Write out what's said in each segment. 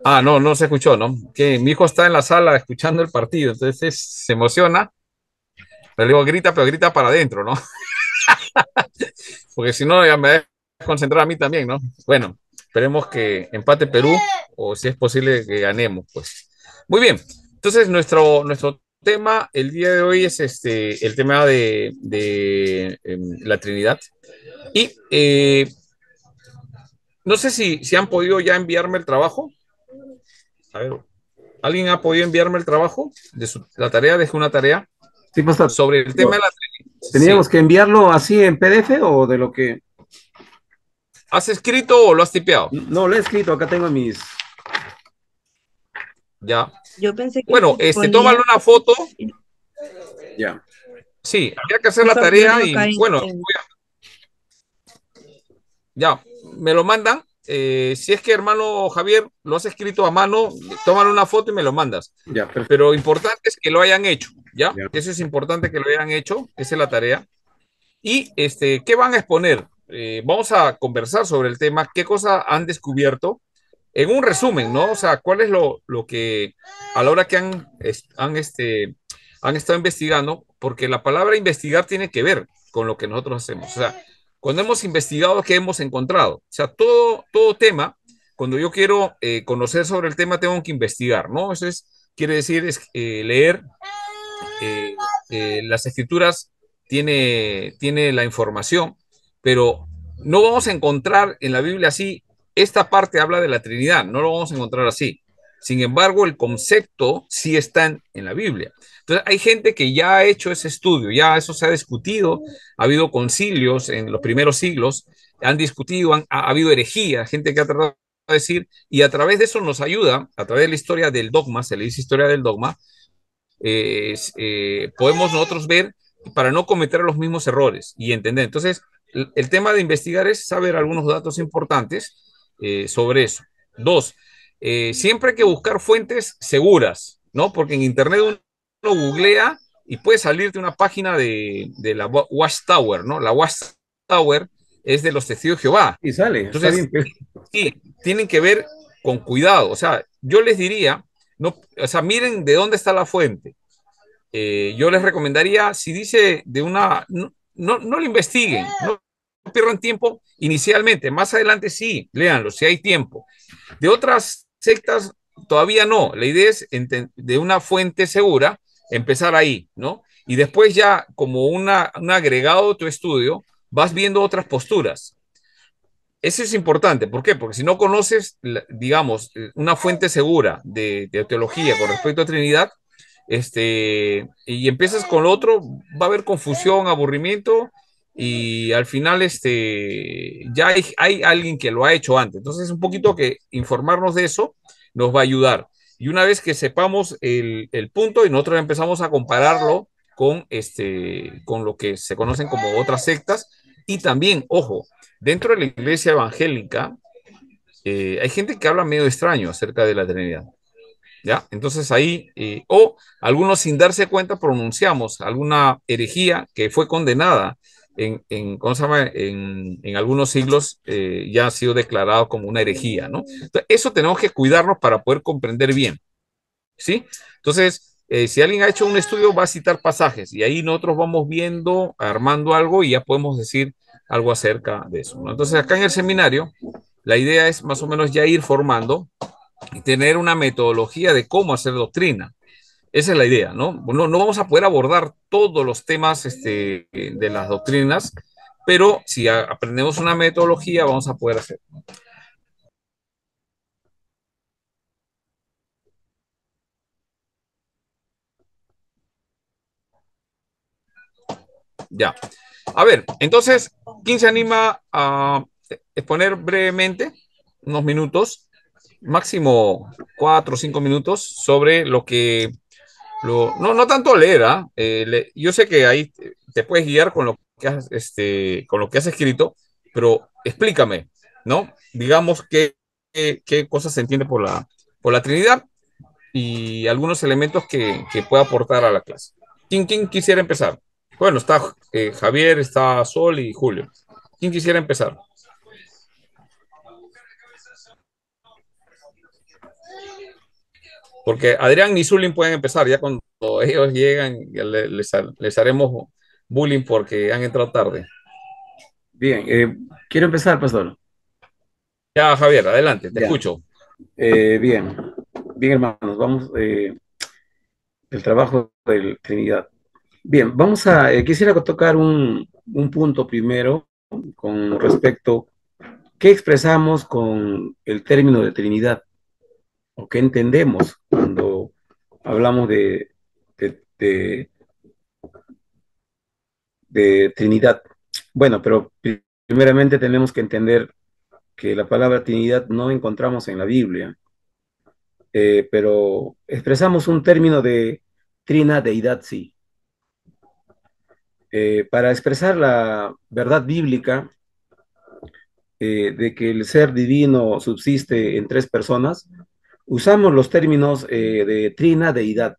Ah, no, no se escuchó, ¿no? Que mi hijo está en la sala escuchando el partido, entonces se emociona, pero le digo, grita, pero grita para adentro, ¿no? Porque si no, ya me deja concentrar a mí también, ¿no? Bueno, esperemos que empate Perú o si es posible que ganemos, pues. Muy bien, entonces nuestro tema el día de hoy es el tema de la Trinidad. Y no sé si han podido ya enviarme el trabajo. A ver, ¿alguien ha podido enviarme el trabajo de la tarea? Dejé una tarea Sí, pues sobre el tema de la Trinidad. teníamos Sí. que enviarlo así en PDF o de lo que... ¿Has escrito o lo has tipeado? No, lo he escrito, acá tengo mis... Ya. Yo pensé que Bueno, se ponía, tómale una foto. Ya. Sí, había que hacer la justo yo tarea tengo y acá bueno, ya, me lo mandan. Si es que hermano Javier lo has escrito a mano, tómale una foto y me lo mandas. Ya, perfecto. Pero importante es que lo hayan hecho, ¿ya? Ya. Eso es importante que lo hayan hecho, esa es la tarea. Y ¿qué van a exponer? Vamos a conversar sobre el tema, qué cosas han descubierto, en un resumen, ¿no? O sea, cuál es lo que a la hora que han estado investigando, porque la palabra investigar tiene que ver con lo que nosotros hacemos. O sea, cuando hemos investigado, ¿qué hemos encontrado? O sea, todo tema, cuando yo quiero conocer sobre el tema, tengo que investigar, ¿no? Eso quiere decir leer eh, las escrituras, tiene la información, pero no vamos a encontrar en la Biblia así, esta parte habla de la Trinidad, no lo vamos a encontrar así. Sin embargo, el concepto sí está en la Biblia. Entonces, hay gente que ya ha hecho ese estudio, ya eso se ha discutido, ha habido concilios en los primeros siglos, han discutido, ha habido herejía, gente que ha tratado de decir, y a través de eso nos ayuda, a través de la historia del dogma, se le dice historia del dogma, podemos nosotros ver para no cometer los mismos errores y entender. Entonces, el tema de investigar es saber algunos datos importantes sobre eso. Dos, siempre hay que buscar fuentes seguras, ¿no? Porque en Internet uno googlea y puede salir de una página de la Watchtower, ¿no? La Watchtower es de los testigos de Jehová. Y sale, está Entonces, bien, pues. sí, tienen que ver con cuidado. O sea, yo les diría, no, o sea, miren de dónde está la fuente. Yo les recomendaría, si dice de una, no lo investiguen, no pierdan tiempo inicialmente, más adelante sí, léanlo, si hay tiempo. De otras sectas, todavía no, la idea es de una fuente segura, empezar ahí, ¿no? Y después ya como un agregado de tu estudio, vas viendo otras posturas. Eso es importante, ¿por qué? Porque si no conoces, digamos, una fuente segura de teología con respecto a Trinidad, y empiezas con lo otro, va a haber confusión, aburrimiento, y al final ya hay alguien que lo ha hecho antes. Entonces, un poquito que informarnos de eso nos va a ayudar. Y una vez que sepamos el punto y nosotros empezamos a compararlo con lo que se conocen como otras sectas, y también, ojo, dentro de la iglesia evangélica, hay gente que habla medio extraño acerca de la Trinidad. ¿Ya? Entonces ahí, o algunos sin darse cuenta pronunciamos alguna herejía que fue condenada ¿cómo se llama? En algunos siglos, ya ha sido declarado como una herejía, ¿no? Entonces, eso tenemos que cuidarnos para poder comprender bien, ¿sí? Entonces, si alguien ha hecho un estudio, va a citar pasajes y ahí nosotros vamos viendo, armando algo y ya podemos decir algo acerca de eso, ¿no? Entonces, acá en el seminario, la idea es más o menos ya ir formando y tener una metodología de cómo hacer doctrina. Esa es la idea, ¿no? No vamos a poder abordar todos los temas de las doctrinas, pero si aprendemos una metodología, vamos a poder hacer. Ya. A ver, entonces, ¿quién se anima a exponer brevemente, unos minutos, máximo 4 o 5 minutos, sobre lo que no tanto leer, ¿ah? Yo sé que ahí te puedes guiar con lo que has escrito, pero explícame, ¿no? Digamos qué cosas se entiende por la Trinidad y algunos elementos que pueda aportar a la clase. ¿Quién quisiera empezar? Bueno, está Javier, está Sol y Julio. ¿Quién quisiera empezar? Porque Adrián y Zulín pueden empezar, ya cuando ellos llegan, ya les haremos bullying porque han entrado tarde. Bien, quiero empezar, pastor. Ya, Javier, adelante, te Ya, escucho. bien, bien, hermanos, vamos, el trabajo de la Trinidad. Bien, quisiera tocar un punto primero con respecto, ¿qué expresamos con el término de Trinidad? ¿O qué entendemos cuando hablamos de, de Trinidad? Bueno, pero primeramente tenemos que entender que la palabra Trinidad no encontramos en la Biblia, pero expresamos un término de trina deidad, sí. Para expresar la verdad bíblica de que el ser divino subsiste en tres personas, usamos los términos de trina deidad,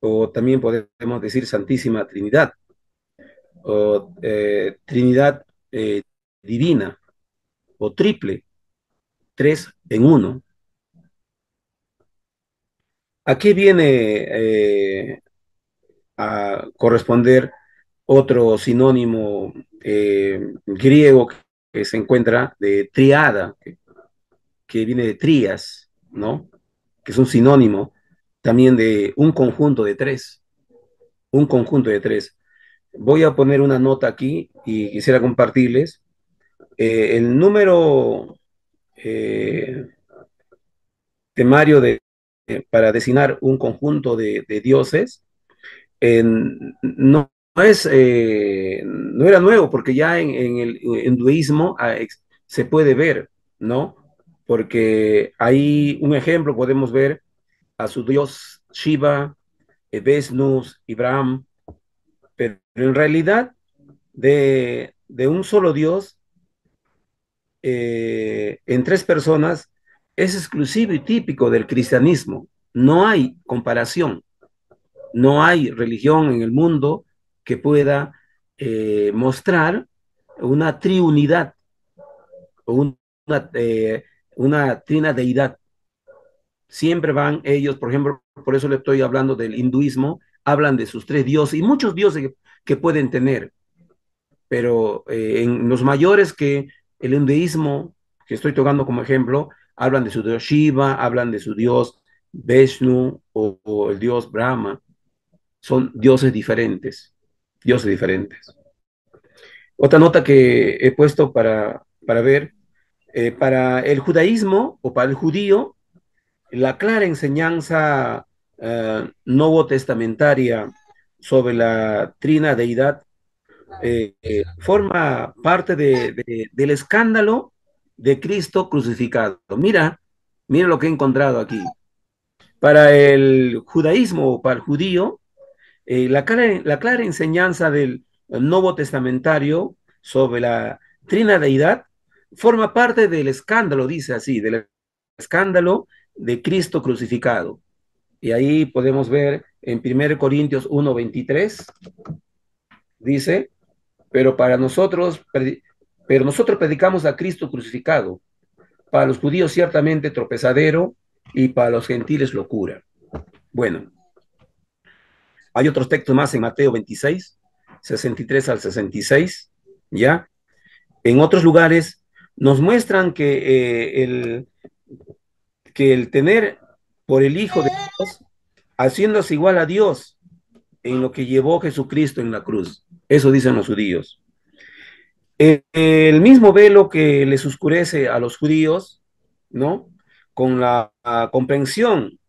o también podemos decir Santísima Trinidad, o Trinidad eh, divina, o triple, tres en uno. Aquí viene a corresponder otro sinónimo griego que se encuentra de triada, que viene de trías, ¿no? Que es un sinónimo también de un conjunto de tres, un conjunto de tres. Voy a poner una nota aquí y quisiera compartirles. El número eh, temario para designar un conjunto de dioses no, no era nuevo, porque ya en el hinduismo se puede ver, ¿no? Porque hay un ejemplo, podemos ver a su dios Shiva, Vishnu y Brahm, pero en realidad de un solo dios en tres personas es exclusivo y típico del cristianismo. No hay comparación. No hay religión en el mundo que pueda mostrar una triunidad o una trina deidad. Siempre van ellos, por ejemplo, por eso le estoy hablando del hinduismo, hablan de sus tres dioses y muchos dioses que pueden tener, pero en los mayores que el hinduismo, que estoy tocando como ejemplo, hablan de su dios Shiva, hablan de su dios Vishnu o el dios Brahma. Son dioses diferentes, dioses diferentes. Otra nota que he puesto para ver, para el judaísmo o para el judío, la clara enseñanza nuevo testamentaria sobre la trina deidad forma parte del escándalo de Cristo crucificado. Mira lo que he encontrado aquí. Para el judaísmo o para el judío, la clara enseñanza del Nuevo Testamentario sobre la Trina Deidad forma parte del escándalo, dice así, del escándalo de Cristo crucificado. Y ahí podemos ver en 1 Corintios 1:23, dice, pero para nosotros, pero nosotros predicamos a Cristo crucificado, para los judíos ciertamente tropezadero y para los gentiles locura. Bueno, hay otros textos más en Mateo 26, 63 al 66, ¿ya? En otros lugares nos muestran que el tener por el Hijo de Dios, haciéndose igual a Dios en lo que llevó Jesucristo en la cruz. Eso dicen los judíos. El mismo velo que les oscurece a los judíos, ¿no? Con la comprensión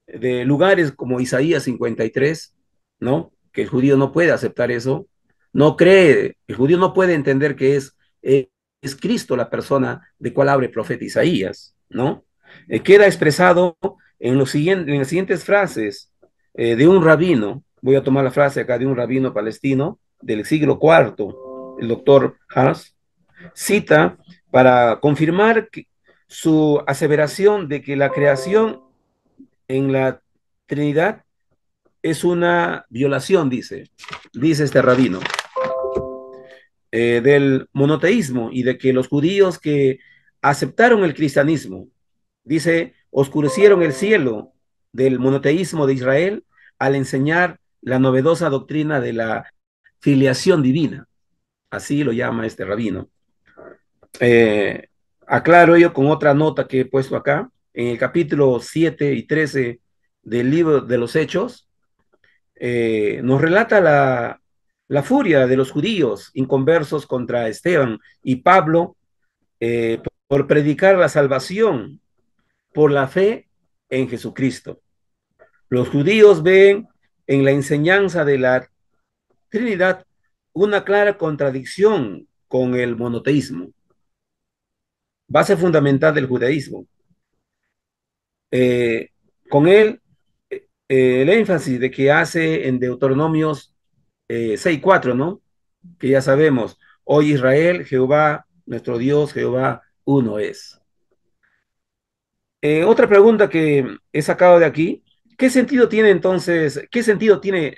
de lugares como Isaías 53, ¿no? Que el judío no puede aceptar eso, no cree, el judío no puede entender que es Cristo la persona de cual habla el profeta Isaías, ¿no? Queda expresado en las siguientes frases de un rabino, voy a tomar la frase acá de un rabino palestino del siglo IV, el doctor Haas, cita para confirmar su aseveración de que la creación en la Trinidad es una violación, dice este rabino, del monoteísmo y de que los judíos que aceptaron el cristianismo. Dice, oscurecieron el cielo del monoteísmo de Israel al enseñar la novedosa doctrina de la filiación divina. Así lo llama este rabino. Eh, Aclaro ello con otra nota que he puesto acá. En el capítulo 7 y 13 del libro de los Hechos, nos relata la furia de los judíos inconversos contra Esteban y Pablo por predicar la salvación por la fe en Jesucristo. Los judíos ven en la enseñanza de la Trinidad una clara contradicción con el monoteísmo, base fundamental del judaísmo. Eh, con él, el énfasis de que hace en Deuteronomios 6:4, ¿no? Que ya sabemos, hoy Israel, Jehová, nuestro Dios, Jehová, uno es. Otra pregunta que he sacado de aquí, ¿qué sentido tiene entonces, qué sentido tiene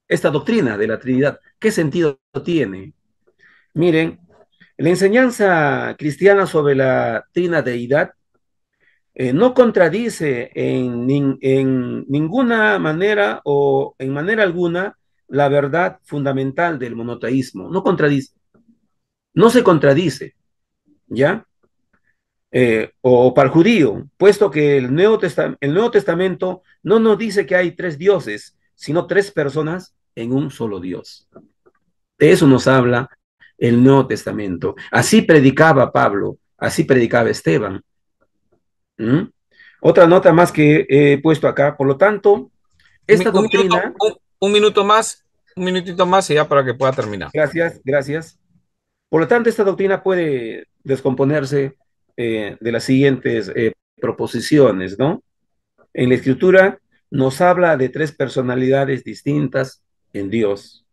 esta doctrina de la Trinidad? ¿Qué sentido tiene? Miren, la enseñanza cristiana sobre la trinadeidad no contradice en ninguna manera o en manera alguna la verdad fundamental del monoteísmo. No contradice, no se contradice, ¿ya? O para el judío, puesto que el Nuevo Testamento no nos dice que hay tres dioses, sino tres personas en un solo Dios. De eso nos habla el Nuevo Testamento. Así predicaba Pablo, así predicaba Esteban. ¿Mm? Otra nota más que he puesto acá. Por lo tanto, esta Un minuto, doctrina, un minuto más, un minutito más y ya para que pueda terminar. gracias, gracias. Por lo tanto, esta doctrina puede descomponerse de las siguientes proposiciones, ¿no? En la escritura nos habla de tres personalidades distintas en Dios.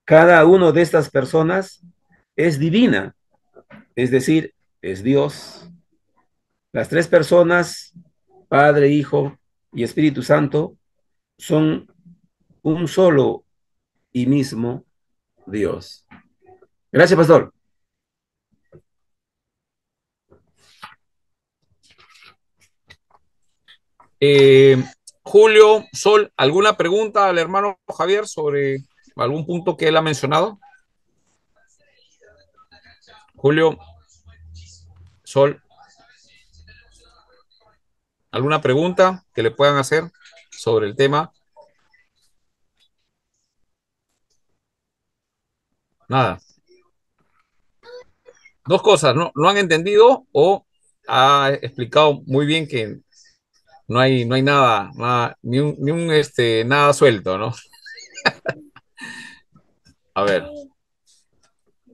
Cada una de estas personas es divina, es decir, es Dios. Las tres personas, Padre, Hijo y Espíritu Santo, son un solo y mismo Dios. Gracias, pastor. Eh, Julio, Sol, ¿alguna pregunta al hermano Javier sobre algún punto que él ha mencionado? Julio, Sol, ¿alguna pregunta que le puedan hacer sobre el tema? Nada. Dos cosas, ¿no? ¿No han entendido o ha explicado muy bien que no hay nada, nada suelto, ¿no? A ver,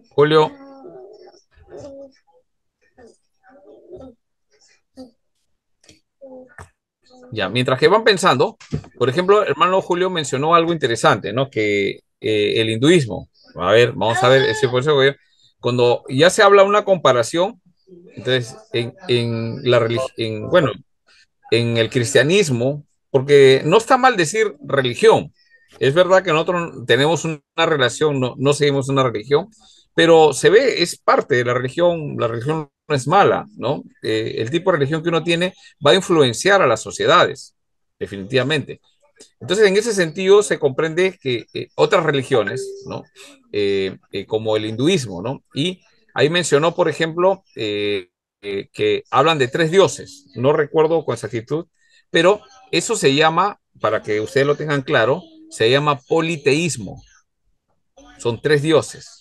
Julio, ya, mientras que van pensando, por ejemplo, el hermano Julio mencionó algo interesante, ¿no? Que el hinduismo, a ver, vamos a ver, ese por eso cuando ya se habla una comparación, entonces en la religión, bueno, en el cristianismo, porque no está mal decir religión. Es verdad que nosotros tenemos una relación, no seguimos una religión, pero se ve, es parte de la religión no es mala, ¿no? El tipo de religión que uno tiene va a influenciar a las sociedades, definitivamente. Entonces, en ese sentido, se comprende que otras religiones, ¿no? Como el hinduismo, ¿no? Y ahí mencionó, por ejemplo, que hablan de tres dioses, no recuerdo con exactitud, pero eso se llama, para que ustedes lo tengan claro, se llama politeísmo, son tres dioses.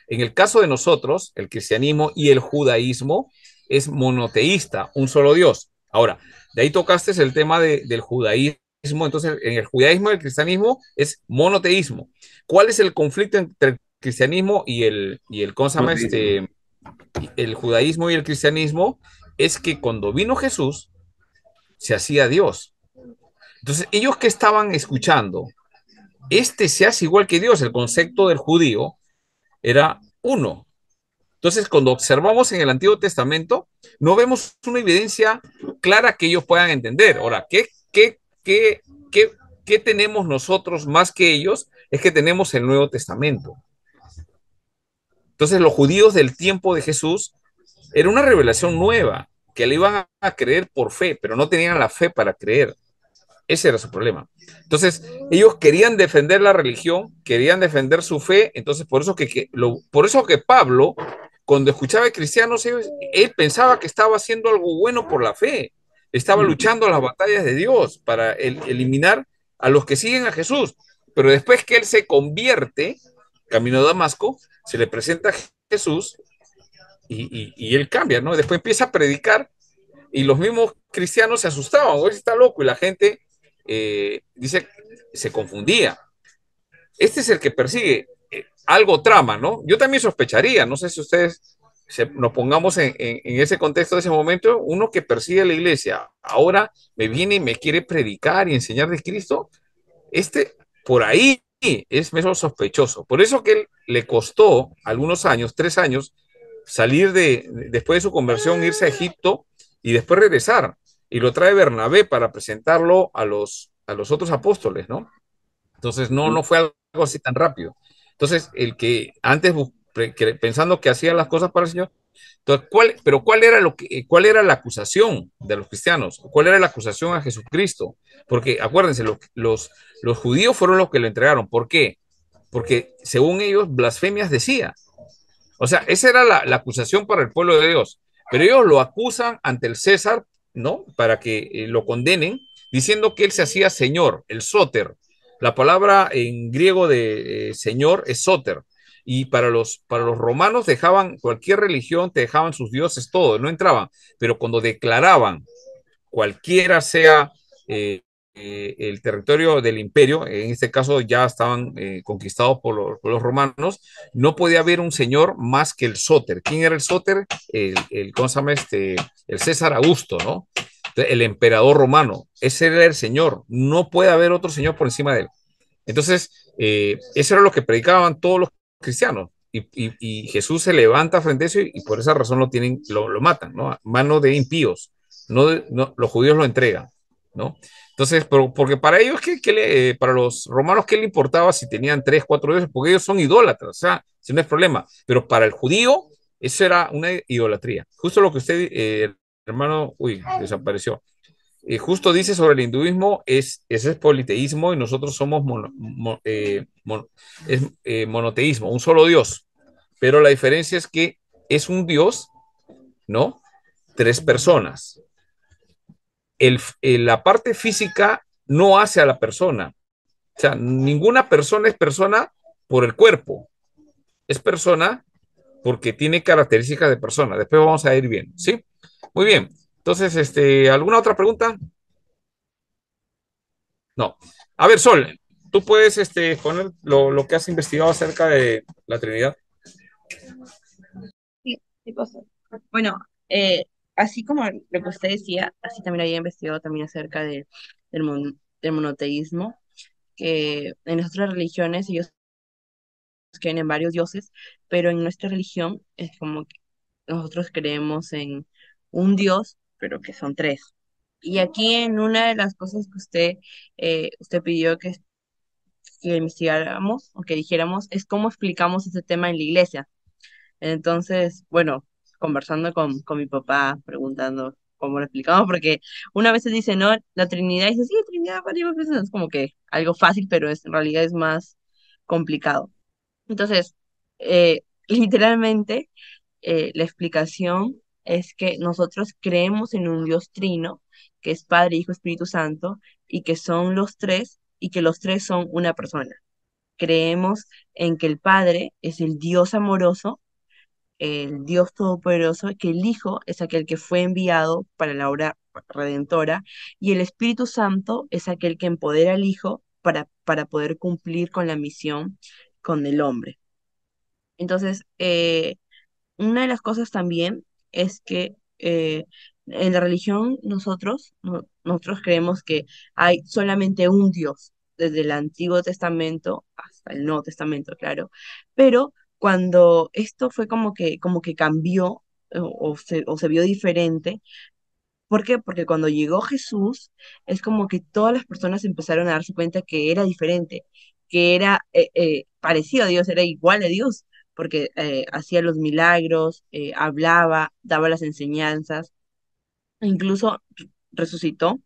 En el caso de nosotros, el cristianismo y el judaísmo es monoteísta, un solo Dios. Ahora, de ahí tocaste el tema del judaísmo. Entonces, en el judaísmo y el cristianismo es monoteísmo. ¿Cuál es el conflicto entre el cristianismo ¿cómo se No llama te dice. el judaísmo y el cristianismo? Es que cuando vino Jesús, se hacía Dios. Entonces, ellos que estaban escuchando, este se hace igual que Dios, el concepto del judío era uno. Entonces, cuando observamos en el Antiguo Testamento, no vemos una evidencia clara que ellos puedan entender. Ahora, qué, qué tenemos nosotros más que ellos? Es que tenemos el Nuevo Testamento. Entonces los judíos del tiempo de Jesús era una revelación nueva, que le iban a creer por fe, pero no tenían la fe para creer. Ese era su problema. Entonces, ellos querían defender la religión, querían defender su fe, entonces por eso que Pablo, cuando escuchaba a cristianos, él pensaba que estaba haciendo algo bueno por la fe, estaba luchando las batallas de Dios para eliminar a los que siguen a Jesús. Pero después que él se convierte, camino a Damasco, se le presenta a Jesús y él cambia, ¿no? Después empieza a predicar y los mismos cristianos se asustaban, hoy está loco, y la gente dice, se confundía. Este es el que persigue, algo trama, ¿no? Yo también sospecharía, no sé si ustedes nos pongamos en ese contexto de ese momento, uno que persigue a la iglesia, ahora me viene y me quiere predicar y enseñar de Cristo, este por ahí es menos sospechoso. Por eso que él, le costó algunos años, 3 años, salir después de su conversión, irse a Egipto y después regresar. Y lo trae Bernabé para presentarlo a los otros apóstoles, ¿no? Entonces no fue algo así tan rápido. Entonces, el que antes pensando que hacía las cosas para el Señor, entonces, ¿cuál era la acusación de los cristianos? ¿Cuál era la acusación a Jesucristo? Porque acuérdense, los judíos fueron los que lo entregaron. ¿Por qué? Porque según ellos, blasfemias decía. O sea, esa era la acusación para el pueblo de Dios. Pero ellos lo acusan ante el César, ¿no? Para que lo condenen, diciendo que él se hacía señor, el sóter. La palabra en griego de señor es sóter. Y para los romanos dejaban cualquier religión, te dejaban sus dioses, todo, no entraban. Pero cuando declaraban cualquiera sea el territorio del imperio, en este caso ya estaban conquistados por los romanos, no podía haber un señor más que el sóter. ¿Quién era el sóter? ¿Cómo se llama este? El César Augusto, ¿no? El emperador romano. Ese era el señor. No puede haber otro señor por encima de él. Entonces, eso era lo que predicaban todos los cristianos. Y Jesús se levanta frente a eso y por esa razón lo matan, ¿no? A mano de impíos. No, los judíos lo entregan, ¿no? Entonces, porque para ellos, para los romanos, ¿qué le importaba si tenían 3, 4 dioses? Porque ellos son idólatras, o sea, si no es problema. Pero para el judío, eso era una idolatría. Justo lo que usted, hermano, uy, desapareció. Justo dice sobre el hinduismo, ese es politeísmo y nosotros somos monoteísmo, un solo Dios. Pero la diferencia es que es un Dios, ¿no? 3 personas. La parte física no hace a la persona. O sea, ninguna persona es persona por el cuerpo. Es persona porque tiene características de persona. Después vamos a ir bien, ¿sí? Muy bien. Entonces, ¿alguna otra pregunta? No. A ver, Sol, tú puedes poner lo que has investigado acerca de la Trinidad. Sí, sí pasa. Bueno, así como lo que usted decía, así también había investigado también acerca del monoteísmo, que en las otras religiones ellos creen en varios dioses, pero en nuestra religión es como que nosotros creemos en un dios, pero que son tres. Y aquí en una de las cosas que usted pidió que investigáramos o que dijéramos es cómo explicamos ese tema en la iglesia. Entonces, bueno, conversando con mi papá, preguntando cómo lo explicamos, porque una vez se dice, no, la Trinidad, y dice, sí, Trinidad, varias veces es como que algo fácil, pero en realidad es más complicado. Entonces, literalmente, la explicación es que nosotros creemos en un Dios trino, que es Padre, Hijo, Espíritu Santo, y que son los tres, y que los tres son una persona. Creemos en que el Padre es el Dios amoroso, el Dios Todopoderoso, que el Hijo es aquel que fue enviado para la obra redentora y el Espíritu Santo es aquel que empodera al Hijo para poder cumplir con la misión con el hombre. Entonces, una de las cosas también es que en la religión nosotros creemos que hay solamente un Dios, desde el Antiguo Testamento hasta el Nuevo Testamento, claro, pero cuando esto fue como que cambió o se vio diferente. ¿Por qué? Porque cuando llegó Jesús, es como que todas las personas empezaron a darse cuenta que era diferente, que era parecido a Dios, era igual a Dios, porque hacía los milagros, hablaba, daba las enseñanzas, incluso resucitó.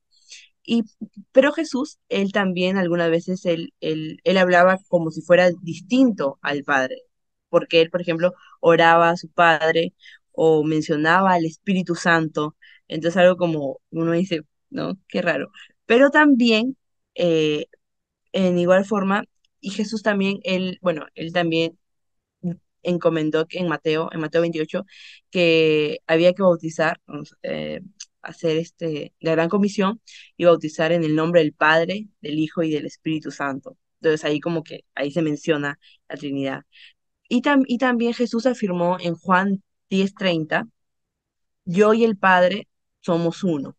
Y, pero Jesús, él también algunas veces, él hablaba como si fuera distinto al Padre, porque él, por ejemplo, oraba a su Padre o mencionaba al Espíritu Santo, entonces algo como uno dice, ¿no? Qué raro. Pero también, eh, en igual forma, y Jesús también, él, bueno, él también encomendó que en Mateo 28, que había que bautizar, hacer la gran comisión y bautizar en el nombre del Padre, del Hijo y del Espíritu Santo. Entonces ahí como que ahí se menciona la Trinidad. Y también Jesús afirmó en Juan 10:30, yo y el Padre somos uno.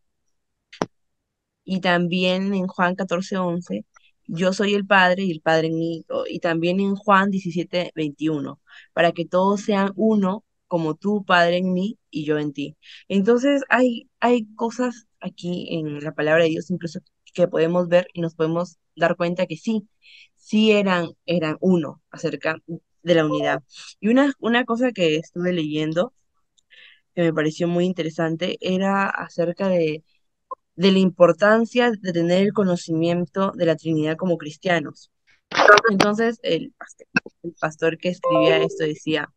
Y también en Juan 14:11, yo soy el Padre y el Padre en mí. Y también en Juan 17:21, para que todos sean uno, como tú, Padre, en mí y yo en ti. Entonces hay cosas aquí en la palabra de Dios incluso que podemos ver y nos podemos dar cuenta que sí, sí eran uno acerca de la unidad. Y una cosa que estuve leyendo que me pareció muy interesante era acerca de la importancia de tener el conocimiento de la Trinidad como cristianos. Entonces, el pastor que escribía esto decía,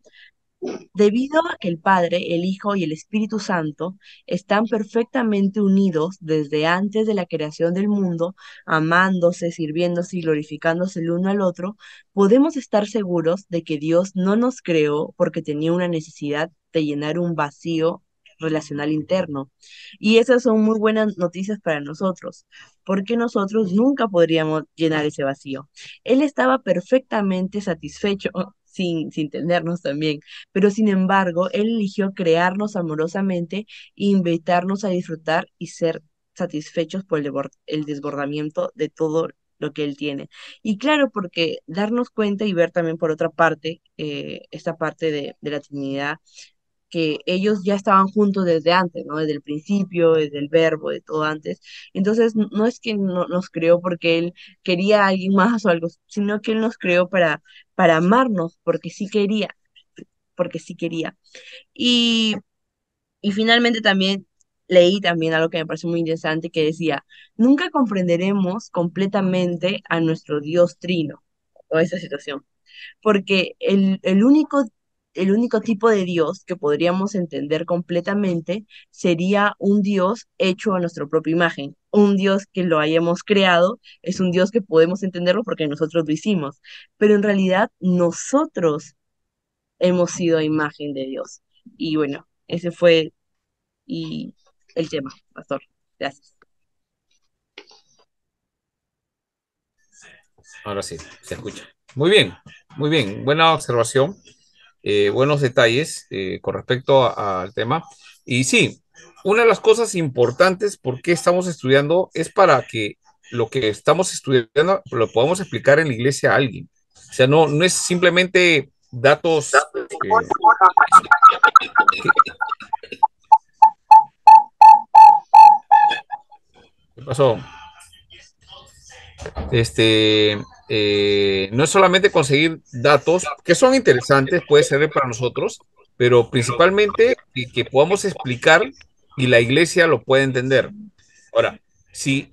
debido a que el Padre, el Hijo y el Espíritu Santo están perfectamente unidos desde antes de la creación del mundo, amándose, sirviéndose y glorificándose el uno al otro, podemos estar seguros de que Dios no nos creó porque tenía una necesidad de llenar un vacío relacional interno. Y esas son muy buenas noticias para nosotros, porque nosotros nunca podríamos llenar ese vacío. Él estaba perfectamente satisfecho, sin tenernos también, pero sin embargo, Él eligió crearnos amorosamente e invitarnos a disfrutar y ser satisfechos por el desbordamiento de todo lo que Él tiene. Y claro, porque darnos cuenta y ver también por otra parte, esta parte de la Trinidad, que ellos ya estaban juntos desde antes, ¿no? Desde el principio, desde el verbo, de todo antes. Entonces, no es que no, nos creó porque Él quería a alguien más o algo, sino que Él nos creó para amarnos, porque sí quería. Y, y finalmente también leí también algo que me pareció muy interesante que decía, nunca comprenderemos completamente a nuestro Dios Trino o esa situación, porque el único tipo de Dios que podríamos entender completamente sería un Dios hecho a nuestra propia imagen. Un Dios que lo hayamos creado es un Dios que podemos entenderlo porque nosotros lo hicimos, pero en realidad nosotros hemos sido a imagen de Dios. Y bueno, ese fue y el tema, pastor. Gracias. Ahora sí, se escucha. Muy bien, muy bien. Buena observación, buenos detalles con respecto al tema. Y sí, una de las cosas importantes por qué estamos estudiando es para que lo que estamos estudiando lo podamos explicar en la iglesia a alguien. O sea, no es simplemente datos. ¿Qué pasó? No es solamente conseguir datos que son interesantes, puede servir para nosotros, pero principalmente que podamos explicar y la iglesia lo pueda entender. Ahora, si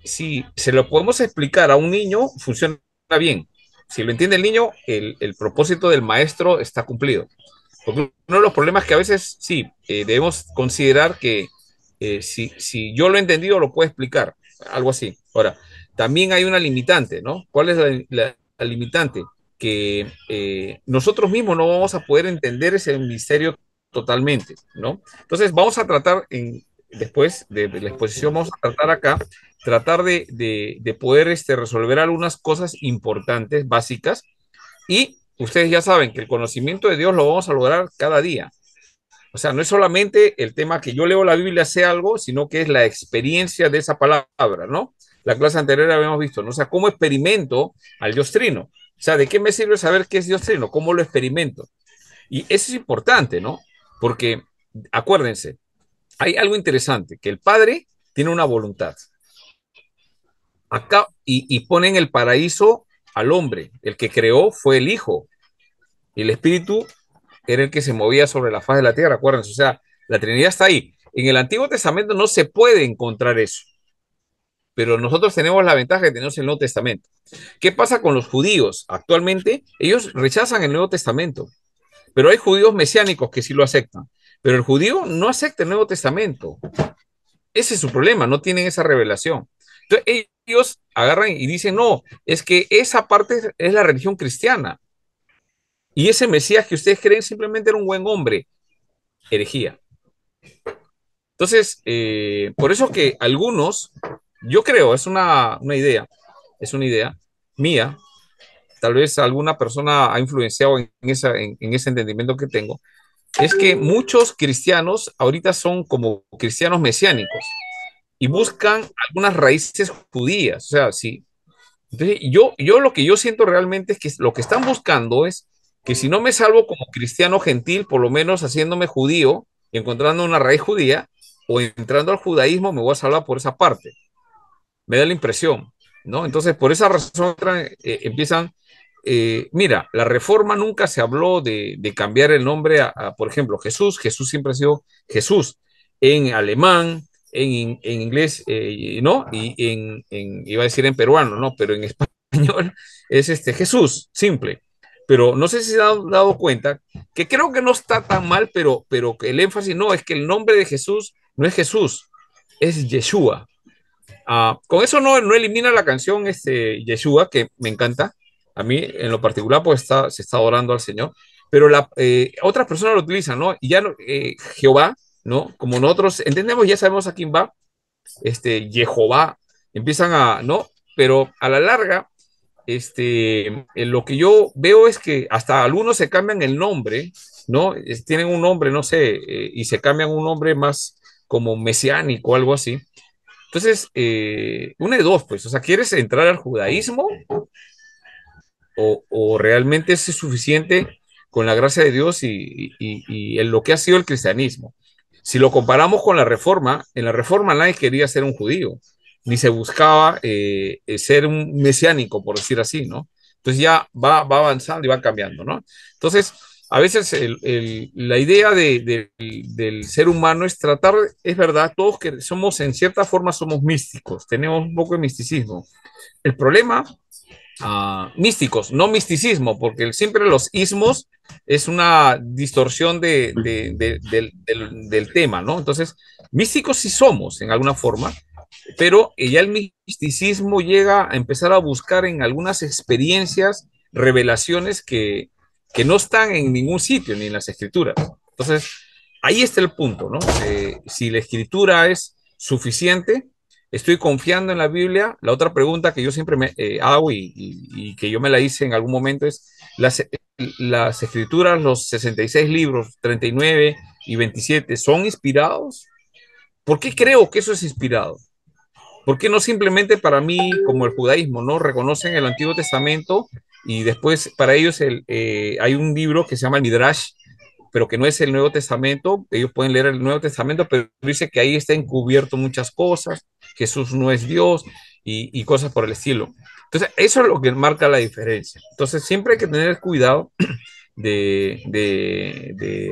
se lo podemos explicar a un niño, funciona bien. Si lo entiende el niño, el propósito del maestro está cumplido. Porque uno de los problemas que a veces sí debemos considerar que si yo lo he entendido, lo puedo explicar, algo así. Ahora, también hay una limitante, ¿no? ¿Cuál es la limitante? Que nosotros mismos no vamos a poder entender ese misterio totalmente, ¿no? Entonces, vamos a tratar después de la exposición, vamos a tratar acá, tratar de poder resolver algunas cosas importantes, básicas, y ustedes ya saben que el conocimiento de Dios lo vamos a lograr cada día. O sea, no es solamente el tema que yo leo la Biblia, sé algo, sino que es la experiencia de esa palabra, ¿no? La clase anterior habíamos visto, ¿no? O sea, ¿cómo experimento al Dios Trino? O sea, ¿de qué me sirve saber qué es Dios Trino? ¿Cómo lo experimento? Y eso es importante, ¿no? Porque, acuérdense, hay algo interesante, que el Padre tiene una voluntad. Acá, y pone en el paraíso al hombre. El que creó fue el Hijo. Y el Espíritu era el que se movía sobre la faz de la tierra, acuérdense, o sea, la Trinidad está ahí. En el Antiguo Testamento no se puede encontrar eso, pero nosotros tenemos la ventaja de tener el Nuevo Testamento. ¿Qué pasa con los judíos? Actualmente ellos rechazan el Nuevo Testamento, pero hay judíos mesiánicos que sí lo aceptan, pero el judío no acepta el Nuevo Testamento. Ese es su problema, no tienen esa revelación. Entonces ellos agarran y dicen, no, es que esa parte es la religión cristiana. Y ese Mesías que ustedes creen simplemente era un buen hombre. Herejía. Entonces, por eso que algunos, yo creo, es una idea mía, tal vez alguna persona ha influenciado en ese entendimiento que tengo, es que muchos cristianos ahorita son como cristianos mesiánicos y buscan algunas raíces judías. O sea, sí. Entonces, yo lo que yo siento realmente es que lo que están buscando es que si no me salvo como cristiano gentil, por lo menos haciéndome judío y encontrando una raíz judía, o entrando al judaísmo, me voy a salvar por esa parte. Me da la impresión, ¿no? Entonces, por esa razón empiezan, mira, la reforma nunca se habló de cambiar el nombre por ejemplo, Jesús. Jesús siempre ha sido Jesús en alemán, en inglés, ¿no? Y iba a decir en peruano, ¿no? Pero en español es Jesús, simple. Pero no sé si se han dado cuenta que creo que no está tan mal, pero que el énfasis no es que el nombre de Jesús no es Jesús, es Yeshua. Con eso no elimina la canción Yeshua, que me encanta. A mí, en lo particular, pues se está adorando al Señor. Pero otras personas lo utilizan, ¿no? Y ya Jehová, ¿no? Como nosotros entendemos, ya sabemos a quién va, Jehová, empiezan ¿no? Pero a la larga, lo que yo veo es que hasta algunos se cambian el nombre, ¿no? Tienen un nombre, no sé, y se cambian un nombre más como mesiánico o algo así. Entonces, una de dos, pues, o sea, ¿quieres entrar al judaísmo o realmente es suficiente con la gracia de Dios y en lo que ha sido el cristianismo? Si lo comparamos con la reforma, en la reforma nadie quería ser un judío, ni se buscaba ser un mesiánico, por decir así, ¿no? Entonces ya va avanzando y va cambiando, ¿no? Entonces, a veces la idea del ser humano es tratar, es verdad, todos que somos, en cierta forma, somos místicos, tenemos un poco de misticismo. El problema, místicos, no misticismo, porque siempre los ismos es una distorsión del tema, ¿no? Entonces, místicos sí somos, en alguna forma, pero ya el misticismo llega a empezar a buscar en algunas experiencias revelaciones que no están en ningún sitio, ni en las escrituras. Entonces, ahí está el punto, ¿no? Si la escritura es suficiente, estoy confiando en la Biblia. La otra pregunta que yo siempre me hago y que yo me la hice en algún momento es, las escrituras, los 66 libros, 39 y 27, ¿son inspirados? ¿Por qué creo que eso es inspirado? ¿Por qué no simplemente para mí, como el judaísmo, no reconocen el Antiguo Testamento y después para ellos hay un libro que se llama el Midrash, pero que no es el Nuevo Testamento? Ellos pueden leer el Nuevo Testamento, pero dice que ahí está encubierto muchas cosas, Jesús no es Dios y cosas por el estilo. Entonces, eso es lo que marca la diferencia. Entonces, siempre hay que tener cuidado de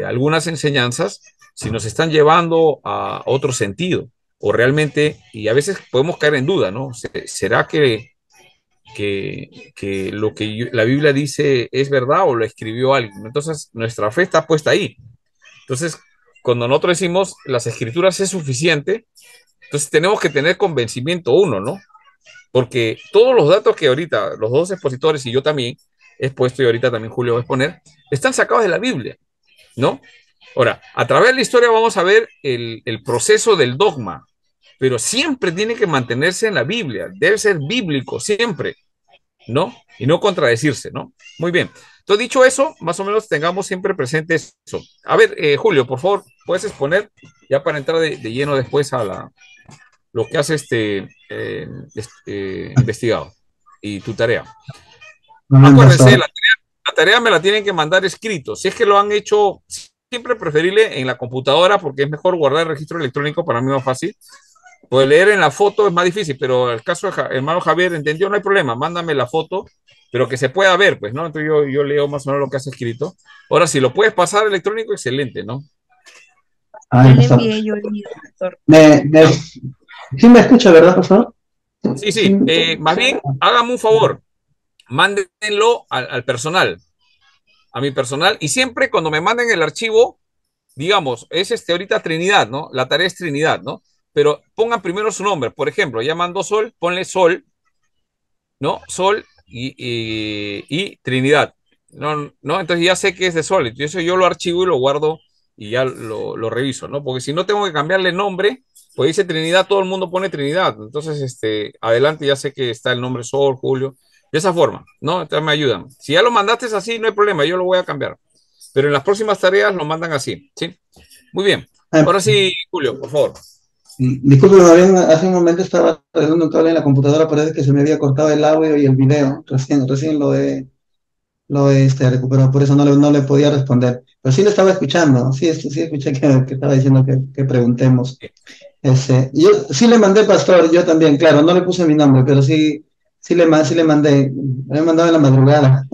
algunas enseñanzas si nos están llevando a otro sentido o realmente, y a veces podemos caer en duda, ¿no? ¿Será que lo que la Biblia dice es verdad o lo escribió alguien? Entonces, nuestra fe está puesta ahí. Entonces, cuando nosotros decimos las escrituras es suficiente, entonces tenemos que tener convencimiento uno, ¿no? Porque todos los datos que ahorita los dos expositores y yo también he expuesto y ahorita también Julio va a exponer, están sacados de la Biblia, ¿no? Ahora, a través de la historia vamos a ver el proceso del dogma, pero siempre tiene que mantenerse en la Biblia, debe ser bíblico siempre, ¿no? Y no contradecirse, ¿no? Muy bien. Entonces, dicho eso, más o menos tengamos siempre presente eso. A ver, Julio, por favor, puedes exponer ya para entrar de lleno después a lo que hace investigado y tu tarea. Amén, Acuérdense, pastor. la tarea me la tienen que mandar escrito. Si es que lo han hecho, siempre preferible en la computadora porque es mejor guardar el registro electrónico, para mí más fácil. Pues leer en la foto es más difícil, pero el caso de hermano Javier entendió, no hay problema, mándame la foto pero que se pueda ver, pues, ¿no? Entonces yo leo más o menos lo que has escrito. Ahora, si lo puedes pasar electrónico, excelente, ¿no? Yo Ay, le pastor. envié, yo le envié, pastor. Ya. ¿Sí me escucha, verdad, pastor? Sí, Sí, sí. Más bien, hágame un favor, mándenlo al personal, a mi personal, y siempre cuando me manden el archivo, digamos, es ahorita Trinidad, ¿no? La tarea es Trinidad, ¿no? Pero pongan primero su nombre. Por ejemplo, ya mandó Sol, ponle Sol, ¿no? Sol y Trinidad, ¿no? ¿no? Entonces ya sé que es de Sol. Entonces yo lo archivo y lo guardo y ya lo reviso, ¿no? Porque si no tengo que cambiarle nombre, pues dice Trinidad, todo el mundo pone Trinidad. Entonces, adelante ya sé que está el nombre Sol, Julio, de esa forma, ¿no? Entonces me ayudan. Si ya lo mandaste así, no hay problema, yo lo voy a cambiar. Pero en las próximas tareas lo mandan así, ¿sí? Muy bien. ah, Ahora sí, Julio, por favor. disculpe, hace un momento estaba arreglando un cable en la computadora, parece que se me había cortado el audio y el video. Recién lo he recuperado, por eso no le podía responder. Pero sí le estaba escuchando, sí escuché que estaba diciendo que preguntemos. Yo sí le mandé, pastor, yo también, claro, no le puse mi nombre, pero sí le mandé. Le he mandado en la madrugada,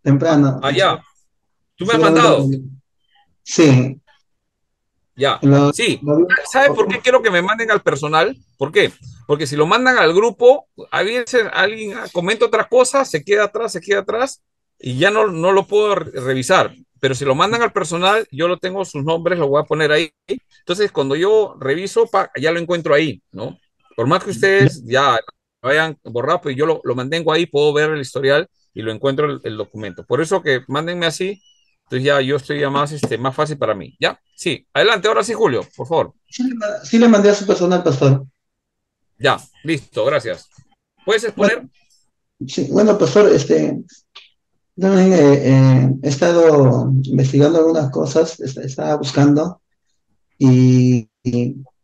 temprano. Ya. Tú me has Seguramente mandado. sí. Ya. Lo, Sí. lo vi- ¿Sabes por qué quiero que me manden al personal? ¿Por qué? Porque si lo mandan al grupo, a veces alguien comenta otra cosa, se queda atrás y ya no lo puedo revisar. Pero si lo mandan al personal, yo lo tengo sus nombres, lo voy a poner ahí. Entonces, cuando yo reviso, ya lo encuentro ahí, ¿no? Por más que ustedes ya lo hayan borrado, pues yo lo mantengo ahí, puedo ver el historial y lo encuentro el documento. Por eso que mándenme así, entonces ya yo estoy ya más fácil para mí. ¿Ya? Sí. Adelante, ahora sí, Julio, por favor. sí le mandé a su personal, pastor. Ya, listo, gracias. ¿Puedes Bueno, exponer? sí, bueno, pastor, también he estado investigando algunas cosas, estaba buscando, y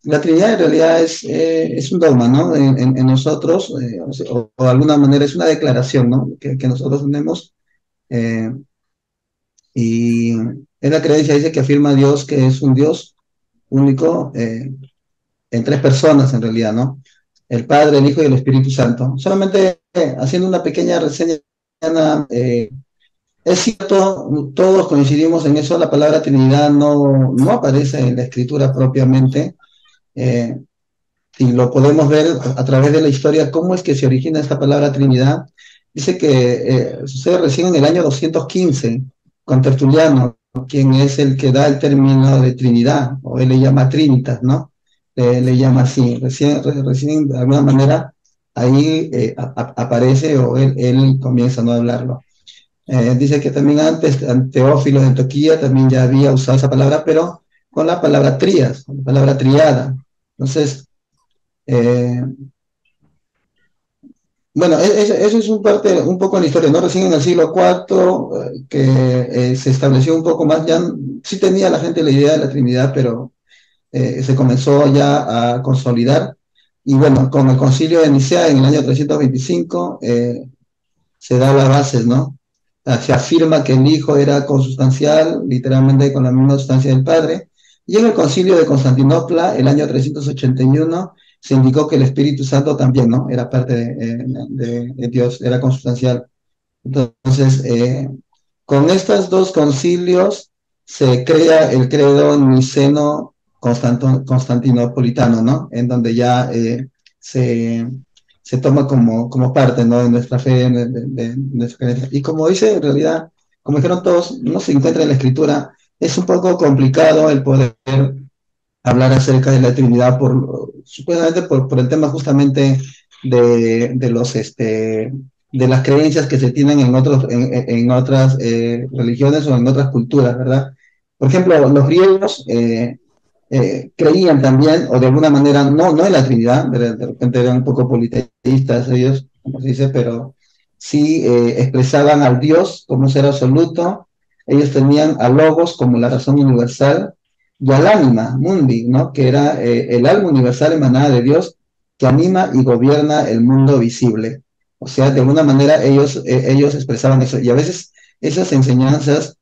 la Trinidad en realidad es un dogma, ¿no? En nosotros, o de alguna manera es una declaración, ¿no? Que nosotros tenemos, eh, y en la creencia dice que afirma a Dios que es un Dios único, en tres personas en realidad, ¿no? El Padre, el Hijo y el Espíritu Santo. Solamente haciendo una pequeña reseña, es cierto, todos coincidimos en eso, la palabra Trinidad no aparece en la escritura propiamente, eh, y lo podemos ver a través de la historia, cómo es que se origina esta palabra Trinidad. Dice que sucede recién en el año 215, con Tertuliano, quien es el que da el término de Trinidad, o él le llama Trinitas, ¿no? Le llama así, recién de alguna manera ahí aparece, o él comienza, ¿no?, a hablarlo. Dice que también antes, Teófilo de Antoquía también ya había usado esa palabra, pero con la palabra trías, con la palabra triada. Entonces, eh, bueno, eso es un poco en la historia, ¿no? Recién en el siglo IV, que se estableció un poco más, ya sí tenía la gente la idea de la Trinidad, pero se comenzó ya a consolidar. Y bueno, con el concilio de Nicea en el año 325, se da las bases, ¿no? Se afirma que el Hijo era consustancial, literalmente con la misma sustancia del Padre, y en el concilio de Constantinopla, el año 381, se indicó que el Espíritu Santo también, ¿no? Era parte de Dios, era consustancial. Entonces, con estos dos concilios se crea el credo niceno constantinopolitano, ¿no? En donde ya se, se toma como parte, ¿no?, de nuestra fe, de nuestra creencia. Y como dice, en realidad, como dijeron todos, no se encuentra en la escritura, es un poco complicado el poder hablar acerca de la Trinidad, supuestamente por el tema justamente de las creencias que se tienen en otras religiones o en otras culturas, ¿verdad? Por ejemplo, los griegos creían también, o de alguna manera, no en la Trinidad, de repente eran un poco politeístas ellos, como se dice, pero sí expresaban al Dios como ser absoluto. Ellos tenían a Logos como la razón universal, y al ánima mundi, ¿no?, que era el alma universal emanada de Dios, que anima y gobierna el mundo visible. O sea, de alguna manera ellos expresaban eso, y a veces esas enseñanzas,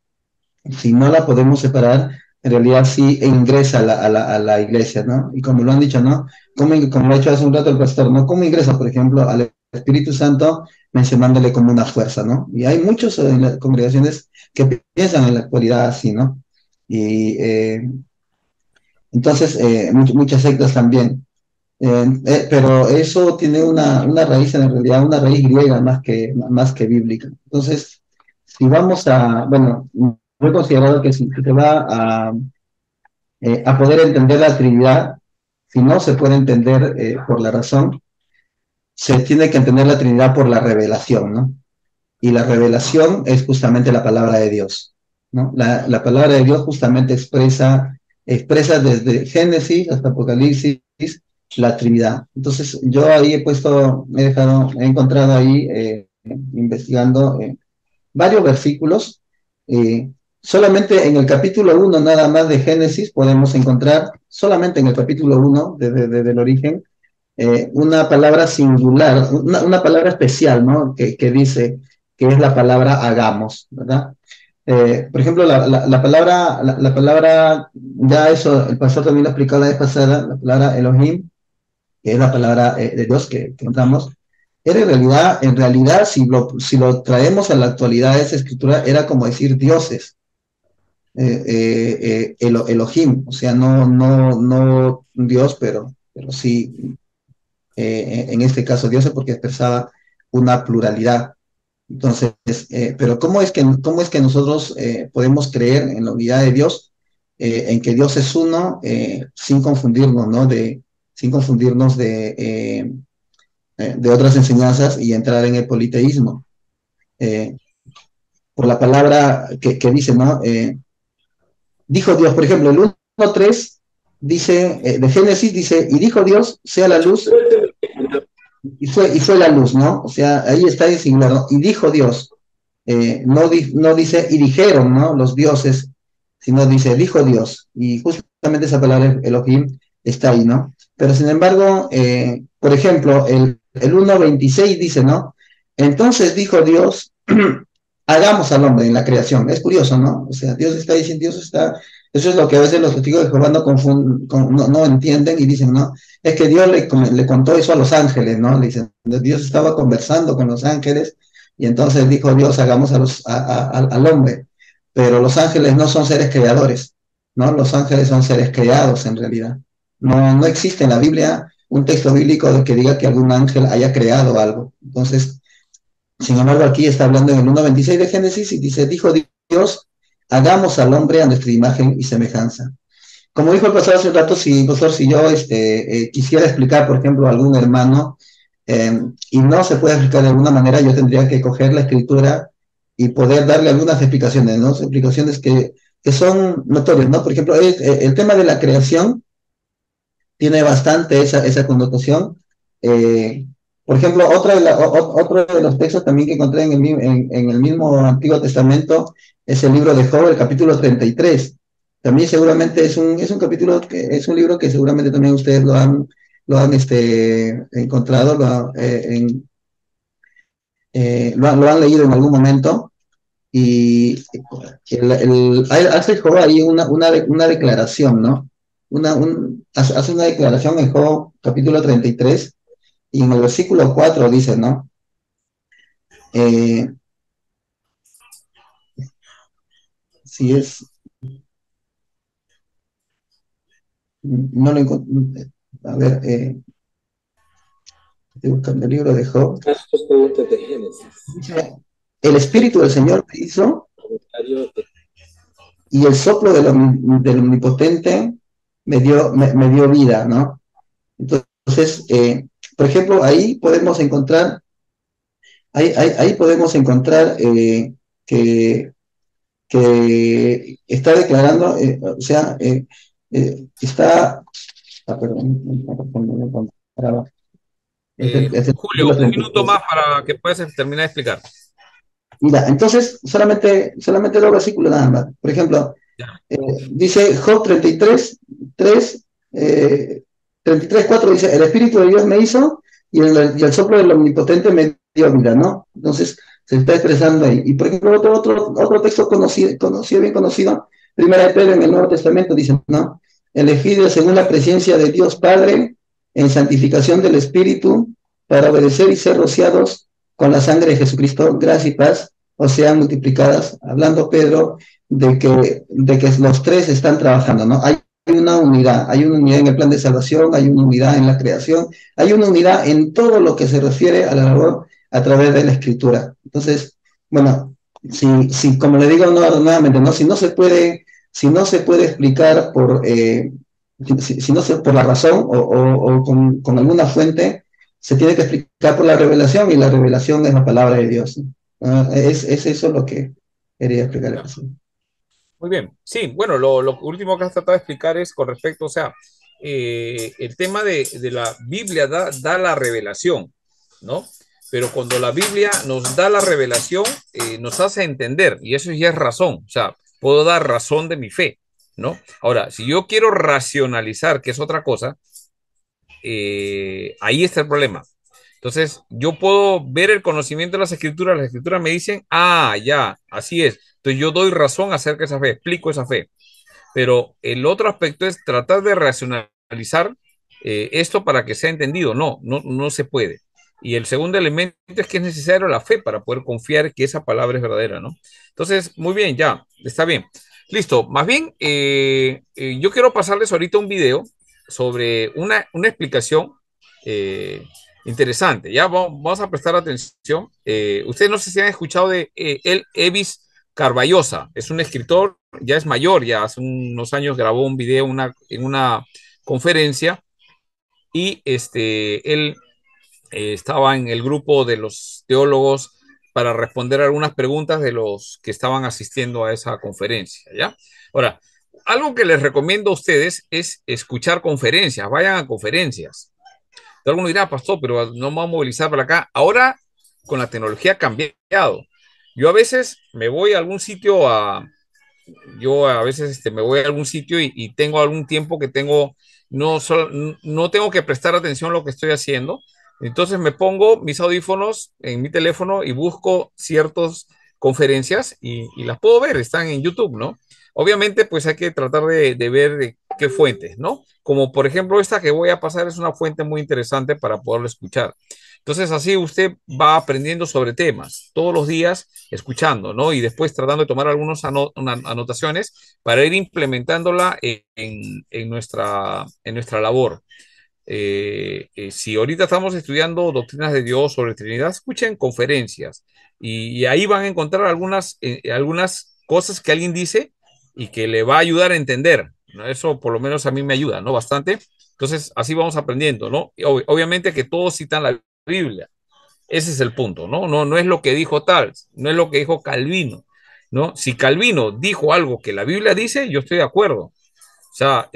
si no la podemos separar, en realidad sí ingresa a la iglesia, ¿no? Y como lo han dicho, ¿no? Como lo ha dicho hace un rato el pastor, ¿no? ¿Cómo ingresa, por ejemplo, al Espíritu Santo mencionándole como una fuerza, ¿no? Y hay muchos en las congregaciones que piensan en la actualidad así, ¿no? Y entonces, muchas sectas también. Pero eso tiene una raíz, en realidad, una raíz griega más que bíblica. Entonces, si vamos bueno, yo he considerado que si se va a poder entender la Trinidad, si no se puede entender por la razón, se tiene que entender la Trinidad por la revelación, ¿no? Y la revelación es justamente la palabra de Dios, ¿no? La palabra de Dios justamente expresa desde Génesis hasta Apocalipsis la Trinidad. Entonces, yo ahí he encontrado ahí, investigando varios versículos. Solamente en el capítulo 1 nada más de Génesis podemos encontrar, solamente en el capítulo 1 del origen, una palabra singular, una palabra especial, ¿no? Que dice que es la palabra hagamos, ¿verdad? Por ejemplo, la palabra, ya eso, el pastor también lo explicó la vez pasada, la palabra Elohim, que es la palabra de Dios que encontramos, era en realidad, si lo traemos a la actualidad de esa escritura, era como decir dioses, Elohim, o sea, no Dios, pero sí, en este caso dioses, porque expresaba una pluralidad. Entonces, pero cómo es que nosotros podemos creer en la unidad de Dios, en que Dios es uno, sin confundirnos, ¿no? Sin confundirnos de otras enseñanzas y entrar en el politeísmo. Eh, por la palabra que dice, ¿no? Dijo Dios, por ejemplo, el 1:3 dice, de Génesis dice, y dijo Dios, sea la luz, y fue la luz, ¿no? O sea, ahí está designado, y dijo Dios, no dice, y dijeron, ¿no? Los dioses, sino dice, dijo Dios, y justamente esa palabra Elohim está ahí, ¿no? Pero sin embargo, por ejemplo, el 1:26 dice, ¿no? Entonces dijo Dios, hagamos al hombre en la creación. Es curioso, ¿no? O sea, Dios está diciendo, eso es lo que a veces los testigos de Jehová no entienden y dicen, ¿no? Es que Dios le contó eso a los ángeles, ¿no? Le dicen, Dios estaba conversando con los ángeles y entonces dijo Dios, hagamos al hombre. Pero los ángeles no son seres creadores, ¿no? Los ángeles son seres creados en realidad. No existe en la Biblia un texto bíblico que diga que algún ángel haya creado algo. Entonces, sin embargo, aquí está hablando en el 1:26 de Génesis y dice, dijo Dios, hagamos al hombre a nuestra imagen y semejanza. Como dijo el pastor hace un rato, pastor, si yo quisiera explicar, por ejemplo, a algún hermano, y no se puede explicar de alguna manera, yo tendría que coger la escritura y poder darle algunas explicaciones, ¿no? Explicaciones que son notorias, ¿no? Por ejemplo, el tema de la creación tiene bastante esa connotación. Por ejemplo, otro de los textos también que encontré en el mismo Antiguo Testamento es el libro de Job, el capítulo 33. También seguramente es un capítulo, es un libro que seguramente también ustedes lo han encontrado, lo han leído en algún momento. Y hace Job ahí una declaración, ¿no? Hace una declaración en Job capítulo 33 y en el versículo 4 dice, ¿no? Si es, no lo encuentro, a ver, estoy buscando el libro de Job. Dice, el Espíritu del Señor me hizo y el soplo del Omnipotente me dio vida, ¿no? Entonces, por ejemplo, ahí podemos encontrar que está declarando, o sea, está, perdón, no encontraba. Julio, un minuto más para que puedas terminar de explicar. Mira, entonces, solamente dos versículos nada más. Por ejemplo, dice Job 33:4 dice, el Espíritu de Dios me hizo y el soplo del Omnipotente me dio vida, ¿no? Entonces, se está expresando ahí. Y por ejemplo, otro texto bien conocido, Primera de Pedro en el Nuevo Testamento, dice, ¿no? Elegido según la presencia de Dios Padre, en santificación del Espíritu, para obedecer y ser rociados con la sangre de Jesucristo, gracia y paz os sean multiplicadas, hablando Pedro de que los tres están trabajando, ¿no? Hay una unidad en el plan de salvación, hay una unidad en la creación, hay una unidad en todo lo que se refiere a la labor a través de la escritura. Entonces, bueno, si como le digo nuevamente, ¿no? Si no se puede explicar si no se, por la razón o con alguna fuente, se tiene que explicar por la revelación, y la revelación es la palabra de Dios, ¿no? Es eso lo que quería explicar. Muy bien. Sí, bueno, lo último que has tratado de explicar es con respecto, o sea, el tema de la Biblia da la revelación, ¿no? Pero cuando la Biblia nos da la revelación, nos hace entender, y eso ya es razón, o sea, puedo dar razón de mi fe, ¿no? Ahora, si yo quiero racionalizar, que es otra cosa, ahí está el problema. Entonces, yo puedo ver el conocimiento de las escrituras me dicen, ah, ya, así es. Entonces, yo doy razón acerca de esa fe, explico esa fe. Pero el otro aspecto es tratar de racionalizar esto para que sea entendido. No se puede. Y el segundo elemento es que es necesario la fe para poder confiar que esa palabra es verdadera, ¿no? Entonces, muy bien, ya, está bien. Listo. Más bien, yo quiero pasarles ahorita un video sobre una explicación interesante. Ya vamos a prestar atención. Ustedes no sé si han escuchado de el Evis Carballosa. Es un escritor, ya es mayor, ya hace unos años grabó un video en una conferencia y él estaba en el grupo de los teólogos para responder algunas preguntas de los que estaban asistiendo a esa conferencia, ¿ya? Ahora, algo que les recomiendo a ustedes es escuchar conferencias, vayan a conferencias. Alguno dirá, pastor, pero no me voy a movilizar para acá. Ahora, con la tecnología ha cambiado. Yo a veces me voy a algún sitio yo a veces me voy a algún sitio y tengo algún tiempo que tengo, no tengo que prestar atención a lo que estoy haciendo. Entonces me pongo mis audífonos en mi teléfono y busco ciertas conferencias y las puedo ver, están en YouTube, ¿no? Obviamente, pues hay que tratar de ver de qué fuentes, ¿no? Como por ejemplo esta que voy a pasar es una fuente muy interesante para poderlo escuchar. Entonces así usted va aprendiendo sobre temas todos los días, escuchando, ¿no? Y después tratando de tomar algunas anotaciones para ir implementándola en nuestra labor. Si ahorita estamos estudiando doctrinas de Dios sobre Trinidad, escuchen conferencias y ahí van a encontrar algunas cosas que alguien dice y que le va a ayudar a entender, ¿no? Eso por lo menos a mí me ayuda, ¿no? Bastante. Entonces, así vamos aprendiendo, ¿no? Y obviamente que todos citan la Biblia. Ese es el punto, ¿no? No es lo que dijo tal, no es lo que dijo Calvino, ¿no? Si Calvino dijo algo que la Biblia dice, yo estoy de acuerdo. O sea,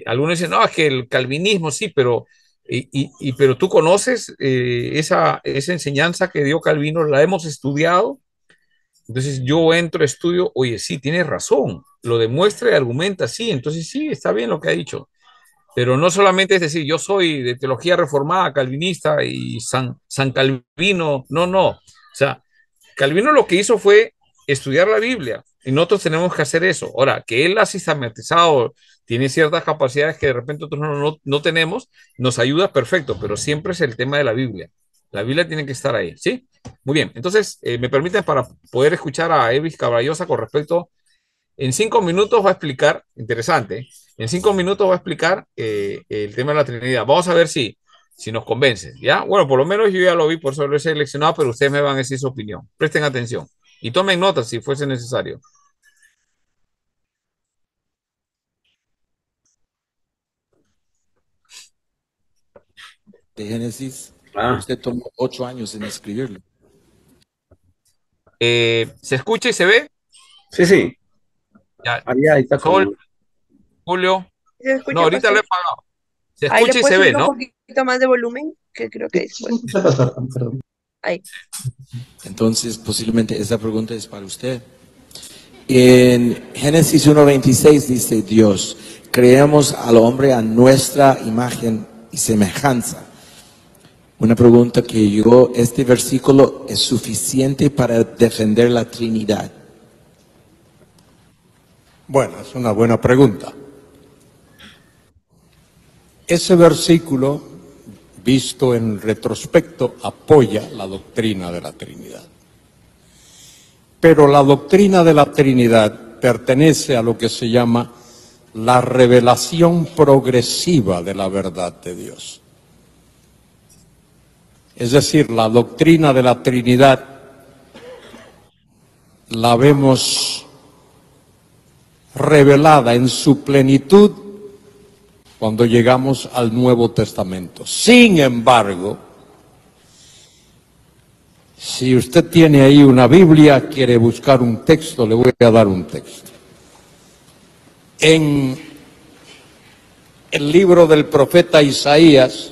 algunos dicen, no, es que el calvinismo sí, pero tú conoces esa enseñanza que dio Calvino, la hemos estudiado. Entonces yo entro, estudio, oye, sí, tienes razón, lo demuestra y argumenta, sí, entonces sí, está bien lo que ha dicho. Pero no solamente es decir, yo soy de teología reformada, calvinista y San Calvino, no. O sea, Calvino lo que hizo fue estudiar la Biblia y nosotros tenemos que hacer eso. Ahora, que él ha sistematizado, tiene ciertas capacidades que de repente otros no tenemos, nos ayuda perfecto, pero siempre es el tema de la Biblia. La Biblia tiene que estar ahí, ¿sí? Muy bien, entonces me permiten para poder escuchar a Evis Caballosa con respecto, en 5 minutos va a explicar, interesante, en 5 minutos va a explicar el tema de la Trinidad. Vamos a ver si nos convence, ¿ya? Bueno, por lo menos yo ya lo vi, por eso lo he seleccionado, pero ustedes me van a decir su opinión. Presten atención y tomen notas si fuese necesario. De Génesis, Ah, usted tomó 8 años en escribirlo. ¿Se escucha y se ve? sí, sí. Ya. Ahí está Sol, con... Julio. ¿Se No, escucha, ahorita lo pastor? he pagado. Se Ahí le escucha y puedes se ve, subir un ¿no? poquito más de volumen, que creo que después. Perdón. Ahí. Entonces, posiblemente esta pregunta es para usted. En Génesis 1:26 dice Dios, creamos al hombre a nuestra imagen y semejanza. Una pregunta que yo, ¿este versículo es suficiente para defender la Trinidad? Bueno, es una buena pregunta. Ese versículo visto en retrospecto, apoya la doctrina de la Trinidad. Pero la doctrina de la Trinidad pertenece a lo que se llama la revelación progresiva de la verdad de Dios. Es decir, la doctrina de la Trinidad la vemos revelada en su plenitud cuando llegamos al Nuevo Testamento. Sin embargo, si usted tiene ahí una Biblia, quiere buscar un texto, le voy a dar un texto. En el libro del profeta Isaías,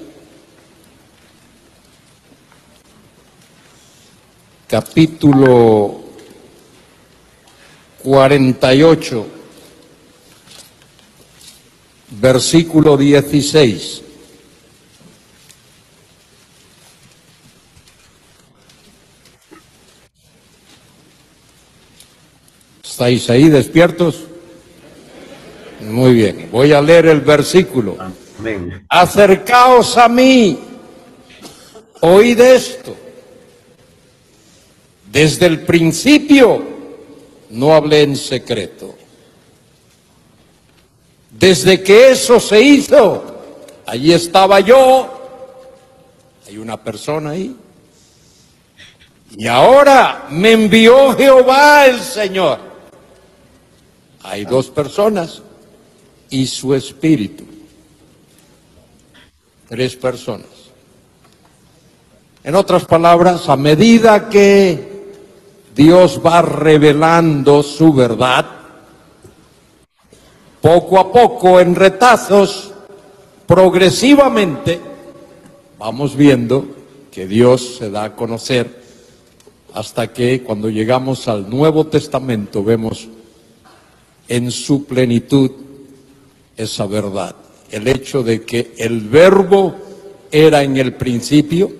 capítulo 48, versículo 16. ¿Estáis ahí despiertos? Muy bien, voy a leer el versículo. Amén. Acercaos a mí, oíd esto. Desde el principio no hablé en secreto. Desde que eso se hizo, allí estaba yo. Hay una persona ahí. Y ahora me envió Jehová el Señor. Hay dos personas y su espíritu. Tres personas. En otras palabras, a medida que Dios va revelando su verdad, poco a poco, en retazos, progresivamente, vamos viendo que Dios se da a conocer hasta que cuando llegamos al Nuevo Testamento vemos en su plenitud esa verdad. El hecho de que el Verbo era en el principio,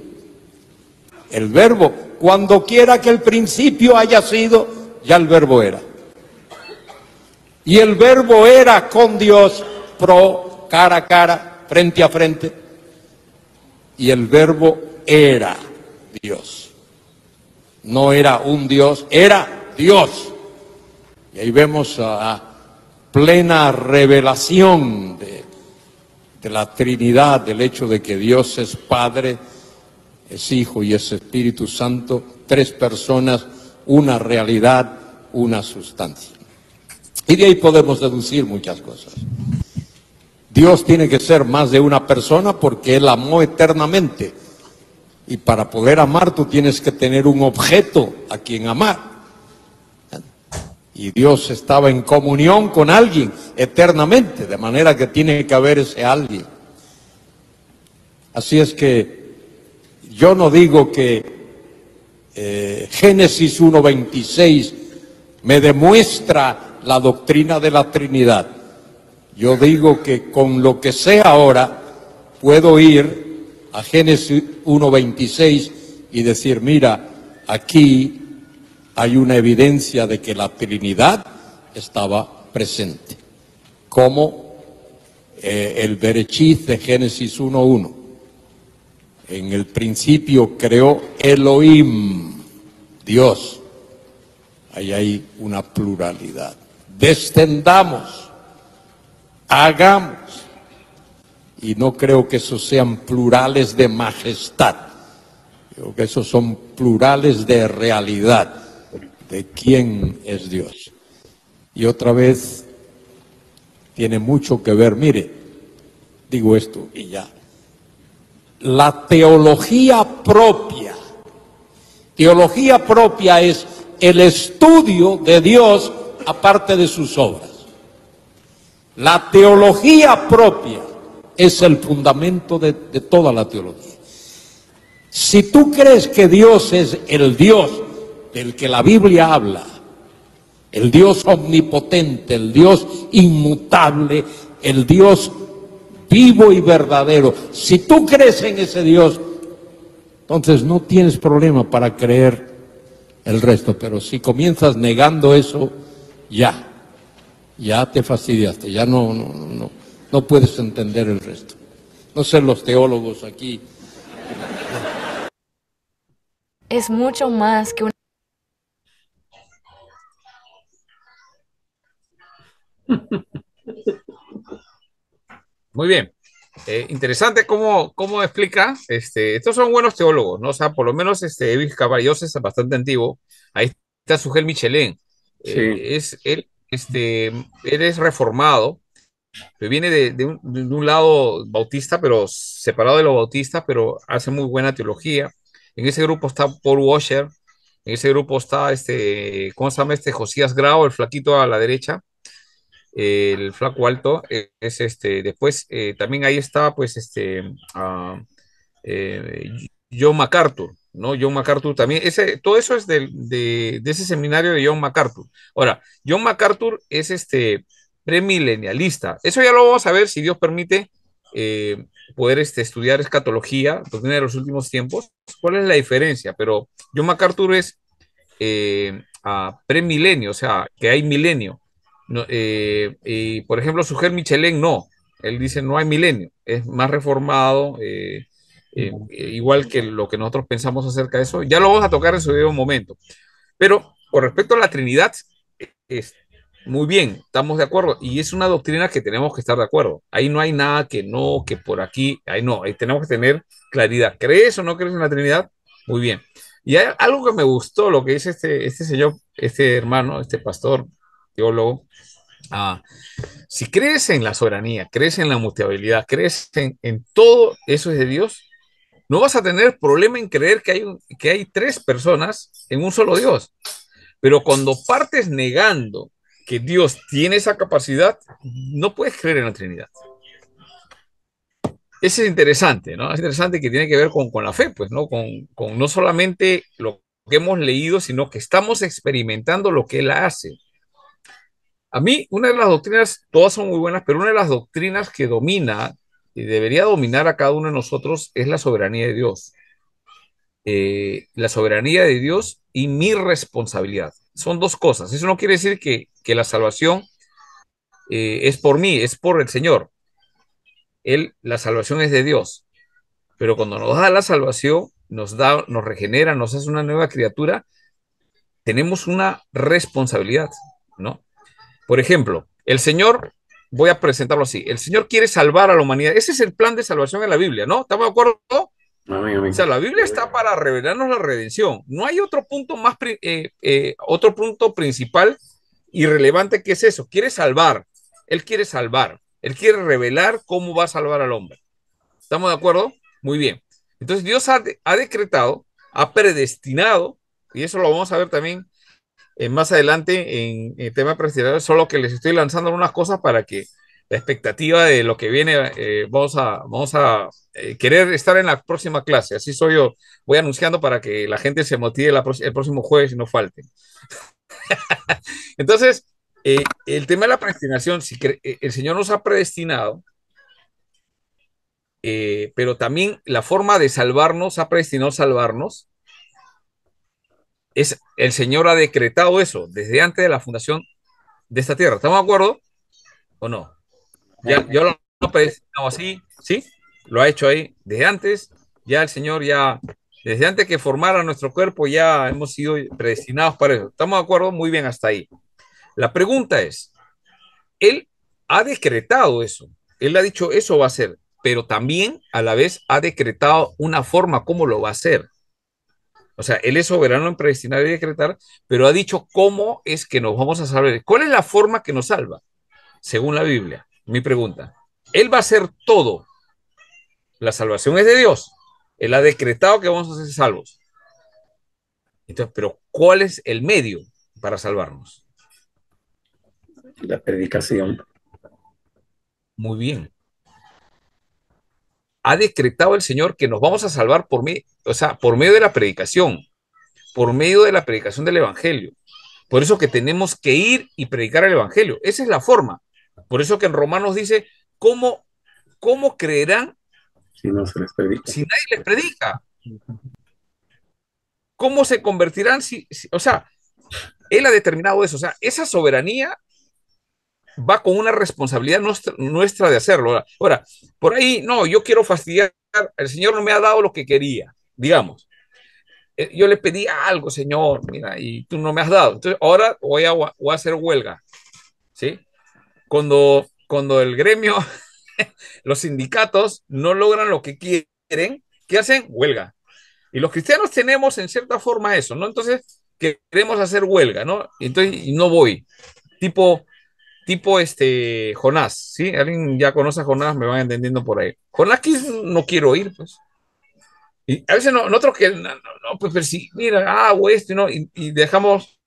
el Verbo, cuando quiera que el principio haya sido, ya el Verbo era. Y el Verbo era con Dios, cara a cara, frente a frente. Y el Verbo era Dios. No era un Dios, era Dios. Y ahí vemos a plena revelación de la Trinidad, del hecho de que Dios es Padre, es Hijo y es Espíritu Santo, tres personas, una realidad, una sustancia. Y de ahí podemos deducir muchas cosas. Dios tiene que ser más de una persona porque Él amó eternamente. Y para poder amar tú tienes que tener un objeto a quien amar. Y Dios estaba en comunión con alguien eternamente, de manera que tiene que haber ese alguien. Así es que yo no digo que Génesis 1:26 me demuestra la doctrina de la Trinidad. Yo digo que con lo que sé ahora puedo ir a Génesis 1:26 y decir, mira, aquí hay una evidencia de que la Trinidad estaba presente, como el Berechit de Génesis 1:1. En el principio creó Elohim, Dios. Ahí hay una pluralidad. Descendamos, hagamos. Y no creo que esos sean plurales de majestad. Creo que esos son plurales de realidad, de quién es Dios. Y otra vez, tiene mucho que ver, mire, digo esto y ya. La teología propia es el estudio de Dios aparte de sus obras. La teología propia es el fundamento de toda la teología. Si tú crees que Dios es el Dios del que la Biblia habla, el Dios omnipotente, el Dios inmutable, el Dios vivo y verdadero, si tú crees en ese Dios, entonces no tienes problema para creer el resto. Pero si comienzas negando eso, ya te fastidiaste, ya no puedes entender el resto. No sé los teólogos aquí es mucho más que una... Muy bien. Interesante cómo explica. Estos son buenos teólogos, ¿no? O sea, por lo menos Evis Caballos es bastante antiguo. Ahí está Sugel Michelén. Sí, Él es reformado, que viene de un lado bautista, pero separado de lo bautista, pero hace muy buena teología. En ese grupo está Paul Washer, en ese grupo está ¿cómo se llama Josías Grau, el flaquito a la derecha, el flaco alto, es después también ahí está, pues, eh, John MacArthur, ¿no? John MacArthur también, todo eso es de ese seminario de John MacArthur. Ahora, John MacArthur es premilenialista. Eso ya lo vamos a ver si Dios permite poder estudiar escatología, doctrina de los últimos tiempos. ¿Cuál es la diferencia? Pero John MacArthur es premilenio, o sea, que hay milenio. No, y por ejemplo, Sugel Michelén no, él dice no hay milenio, es más reformado, igual que lo que nosotros pensamos acerca de eso. Ya lo vamos a tocar en su debido momento. Pero con respecto a la Trinidad, es muy bien, estamos de acuerdo, y es una doctrina que tenemos que estar de acuerdo. Ahí no hay nada que no, que por aquí, ahí no, ahí tenemos que tener claridad. ¿Crees o no crees en la Trinidad? Muy bien. Y hay algo que me gustó, lo que dice este señor, este hermano, este pastor, teólogo. Ah, si crees en la soberanía, crees en la mutabilidad, crees en todo eso es de Dios, no vas a tener problema en creer que hay tres personas en un solo Dios. Pero cuando partes negando que Dios tiene esa capacidad, no puedes creer en la Trinidad. Eso es interesante, ¿no? Es interesante que tiene que ver con la fe, pues, ¿no? Con no solamente lo que hemos leído, sino que estamos experimentando lo que Él hace. A mí, una de las doctrinas, todas son muy buenas, pero una de las doctrinas que domina y debería dominar a cada uno de nosotros es la soberanía de Dios. La soberanía de Dios y mi responsabilidad. Son dos cosas. Eso no quiere decir que la salvación es por mí, es por el Señor. La salvación es de Dios. Pero cuando nos da la salvación, nos regenera, nos hace una nueva criatura, tenemos una responsabilidad, ¿no? Por ejemplo, el Señor, voy a presentarlo así, el Señor quiere salvar a la humanidad. Ese es el plan de salvación en la Biblia, ¿no? ¿Estamos de acuerdo? amén, O sea, amén. la Biblia está para revelarnos la redención. No hay otro punto otro punto principal y relevante que es eso. Quiere salvar. Él quiere salvar. Él quiere revelar cómo va a salvar al hombre. ¿Estamos de acuerdo? Muy bien. Entonces Dios ha decretado, ha predestinado, y eso lo vamos a ver también más adelante en el tema presidencial, solo que les estoy lanzando unas cosas para que la expectativa de lo que viene, vamos a querer estar en la próxima clase. Así soy yo. Voy anunciando para que la gente se motive el próximo jueves y no falte. Entonces, el tema de la predestinación, el Señor nos ha predestinado, pero también la forma de salvarnos, ha predestinado salvarnos, el Señor ha decretado eso desde antes de la fundación de esta tierra. ¿Estamos de acuerdo o no? Ya, yo lo he predestinado así, ¿sí? Lo ha hecho ahí desde antes, ya el Señor ya, desde antes que formara nuestro cuerpo, ya hemos sido predestinados para eso. ¿Estamos de acuerdo? Muy bien hasta ahí. La pregunta es, Él ha decretado eso, Él ha dicho eso va a ser, pero también a la vez ha decretado una forma cómo lo va a hacer. O sea, Él es soberano en predestinar y decretar, pero ha dicho cómo es que nos vamos a salvar. ¿Cuál es la forma que nos salva? Según la Biblia, mi pregunta. Él va a hacer todo. La salvación es de Dios. Él ha decretado que vamos a ser salvos. Entonces, pero ¿cuál es el medio para salvarnos? La predicación. Muy bien. Ha decretado el Señor que nos vamos a salvar o sea, por medio de la predicación, por medio de la predicación del Evangelio. Por eso que tenemos que ir y predicar el Evangelio. Esa es la forma. Por eso que en Romanos dice, ¿cómo creerán Si no se les predica. si nadie les predica? ¿Cómo se convertirán o sea, Él ha determinado eso? O sea, esa soberanía va con una responsabilidad nuestra de hacerlo. Ahora, por ahí, no, yo quiero fastidiar, el Señor no me ha dado lo que quería, digamos. yo le pedí algo, Señor, mira, y tú no me has dado. Entonces, ahora voy a hacer huelga, ¿sí? Cuando el gremio, los sindicatos no logran lo que quieren, ¿qué hacen? Huelga. Y los cristianos tenemos en cierta forma eso, ¿no? Entonces, queremos hacer huelga, ¿no? Entonces, y no voy. Tipo, Jonás, ¿sí? Alguien ya conoce a Jonás, me van entendiendo por ahí. Jonás no quiero ir, pues. Y a veces nosotros que, no, pues, pero sí, mira, hago esto, ¿no? Y dejamos,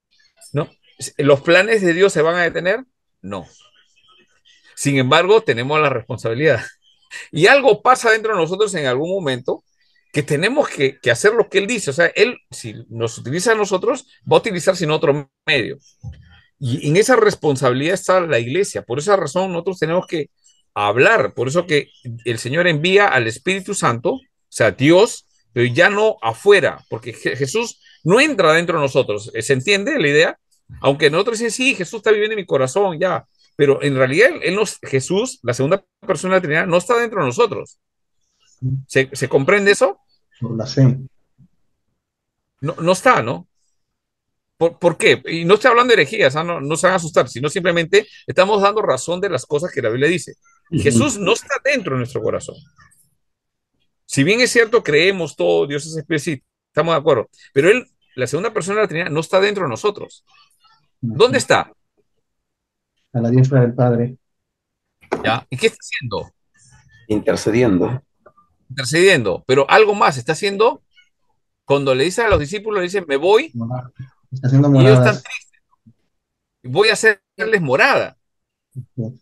¿no? ¿Los planes de Dios se van a detener? No. Sin embargo, tenemos la responsabilidad. Y algo pasa dentro de nosotros en algún momento que tenemos que hacer lo que Él dice. O sea, Él, si nos utiliza a nosotros, va a utilizar sin otro medio. Y en esa responsabilidad está la iglesia. Por esa razón nosotros tenemos que hablar. Por eso que el Señor envía al Espíritu Santo, o sea, Dios, pero ya no afuera, porque Jesús no entra dentro de nosotros. ¿Se entiende la idea? Aunque nosotros decimos, sí, Jesús está viviendo en mi corazón, ya. Pero en realidad Jesús, la segunda persona de la Trinidad, no está dentro de nosotros. ¿Se comprende eso? Por la fe. No, no está, ¿no? ¿Por qué? Y no estoy hablando de herejías, no se van a asustar, sino simplemente estamos dando razón de las cosas que la Biblia dice. Jesús no está dentro de nuestro corazón. Si bien es cierto, creemos todo, Dios es espíritu, sí, estamos de acuerdo, pero Él, la segunda persona de la Trinidad, no está dentro de nosotros. ¿Dónde está? A la diestra del Padre. ¿Ya? ¿Y qué está haciendo? Intercediendo. Intercediendo, pero algo más está haciendo. Cuando le dice a los discípulos, le dice, me voy, Está haciendo y ellos están moradas. tristes, voy a hacerles morada. Y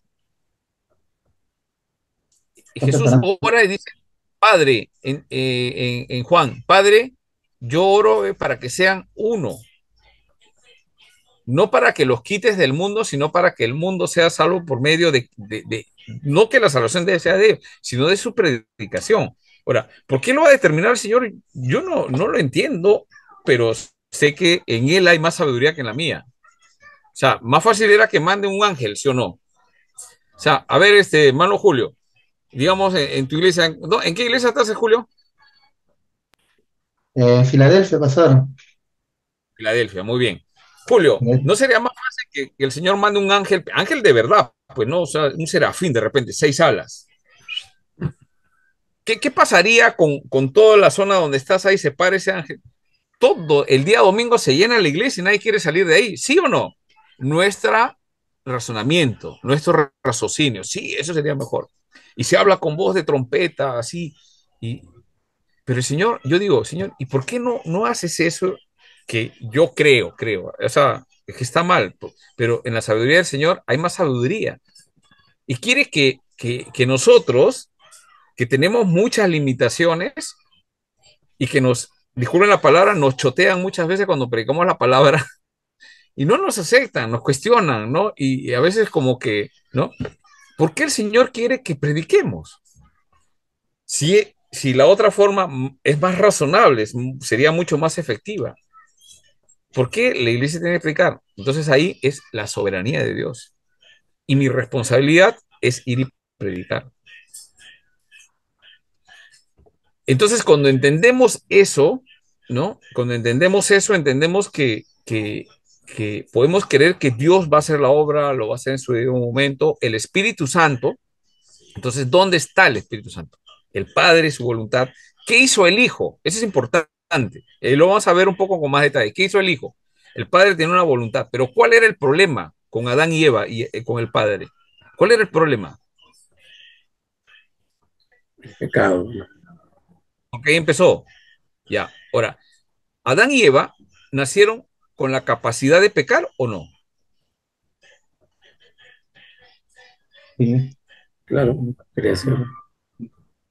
Está Jesús preparando. ora y dice, Padre, en Juan, Padre, yo oro para que sean uno, no para que los quites del mundo, sino para que el mundo sea salvo por medio no que la salvación sea de él, sino de su predicación. Ahora, ¿por qué lo va a determinar el Señor? Yo no lo entiendo, pero sé que en él hay más sabiduría que en la mía. O sea, más fácil era que mande un ángel, ¿sí o no? O sea, a ver, hermano Julio, digamos en tu iglesia, ¿no? ¿En qué iglesia estás, Julio? Filadelfia, pastor. Filadelfia, muy bien. Julio, ¿no sería más fácil que el Señor mande un ángel, ángel de verdad, pues no, o sea, un serafín de repente, 6 alas? ¿Qué pasaría con toda la zona donde estás ahí, se para ese ángel? Todo el día domingo se llena la iglesia y nadie quiere salir de ahí, ¿sí o no? Nuestro razonamiento, nuestro raciocinio, sí, eso sería mejor. Y se habla con voz de trompeta, así, y, pero el Señor, yo digo, Señor, ¿y por qué no haces eso que yo creo? O sea, es que está mal, pero en la sabiduría del Señor hay más sabiduría. Y quiere que nosotros, que tenemos muchas limitaciones y que disculpen la palabra, nos chotean muchas veces cuando predicamos la palabra y no nos aceptan, nos cuestionan, ¿no? Y a veces como que, ¿no? ¿Por qué el Señor quiere que prediquemos? Si la otra forma es más razonable, sería mucho más efectiva. ¿Por qué la iglesia tiene que predicar? Entonces ahí es la soberanía de Dios. Y mi responsabilidad es ir y predicar. Entonces cuando entendemos eso, ¿no? Cuando entendemos eso, entendemos que podemos creer que Dios va a hacer la obra, lo va a hacer en su debido momento, el Espíritu Santo. Entonces, ¿dónde está el Espíritu Santo? El Padre, su voluntad. ¿Qué hizo el Hijo? Eso es importante. Lo vamos a ver un poco con más detalle. ¿Qué hizo el Hijo? El Padre tiene una voluntad, pero ¿cuál era el problema con Adán y Eva y con el Padre? ¿Cuál era el problema? Pecado. Porque ahí empezó. Ya. Ahora, Adán y Eva nacieron con la capacidad de pecar o no. Sí. Claro, creación.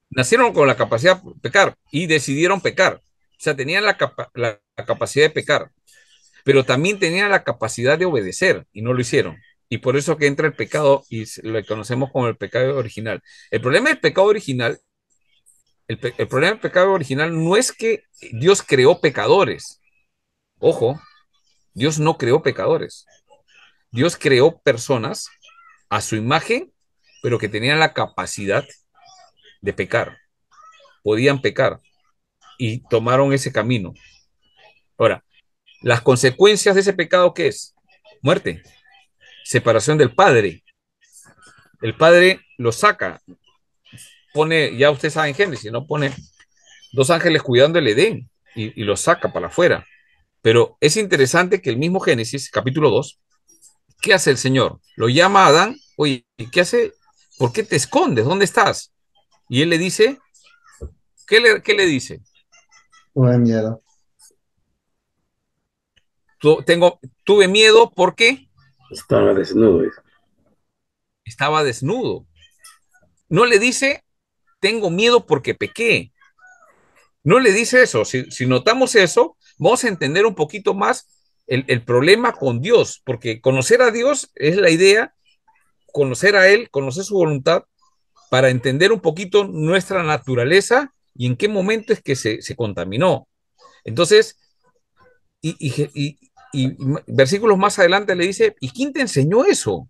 Nacieron con la capacidad de pecar y decidieron pecar. O sea, tenían la capacidad de pecar, pero también tenían la capacidad de obedecer y no lo hicieron. Y por eso que entra el pecado y lo conocemos como el pecado original. El problema del pecado original, el problema del pecado original no es que Dios creó pecadores. Ojo, Dios no creó pecadores. Dios creó personas a su imagen, pero que tenían la capacidad de pecar. Podían pecar y tomaron ese camino. Ahora, las consecuencias de ese pecado, ¿qué es? Muerte, separación del padre. El padre lo saca, pone, ya usted sabe en Génesis, ¿no? Pone dos ángeles cuidando el Edén y lo saca para afuera. Pero es interesante que el mismo Génesis, capítulo 2, ¿qué hace el Señor? Lo llama a Adán, oye, ¿qué hace? ¿Por qué te escondes? ¿Dónde estás? Y él le dice, ¿qué le dice? Tuve miedo. Tuve miedo porque Estaba desnudo. estaba desnudo. No le dice, tengo miedo porque pequé. No le dice eso. Si notamos eso, vamos a entender un poquito más el problema con Dios, porque conocer a Dios es la idea, conocer a Él, conocer su voluntad, para entender un poquito nuestra naturaleza y en qué momento es que se contaminó. Entonces, y versículos más adelante le dice, ¿y quién te enseñó eso?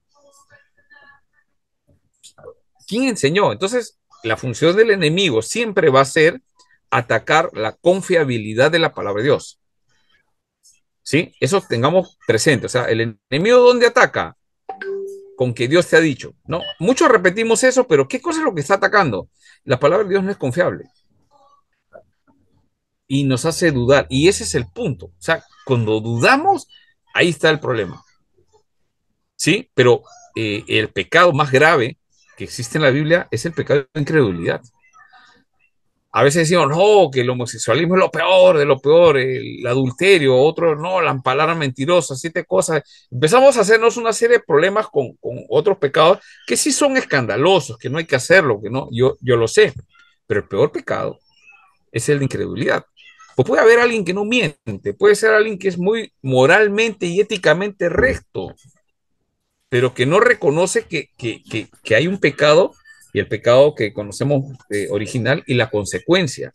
¿Quién enseñó? Entonces, la función del enemigo siempre va a ser atacar la confiabilidad de la palabra de Dios. ¿Sí? Eso tengamos presente. O sea, el enemigo, ¿dónde ataca? Con que Dios te ha dicho. No, muchos repetimos eso, pero ¿qué cosa es lo que está atacando? La palabra de Dios no es confiable y nos hace dudar. Y ese es el punto. O sea, cuando dudamos, ahí está el problema. ¿Sí? Pero el pecado más grave que existe en la Biblia es el pecado de incredulidad. A veces decimos, no, que el homosexualismo es lo peor de lo peor, el adulterio, otro, no, la palabra mentirosa, 7 cosas. Empezamos a hacernos una serie de problemas con otros pecados que sí son escandalosos, que no hay que hacerlo, que no, yo lo sé, pero el peor pecado es el de incredulidad. Pues puede haber alguien que no miente, puede ser alguien que es muy moralmente y éticamente recto, pero que no reconoce que hay un pecado y el pecado que conocemos original y la consecuencia.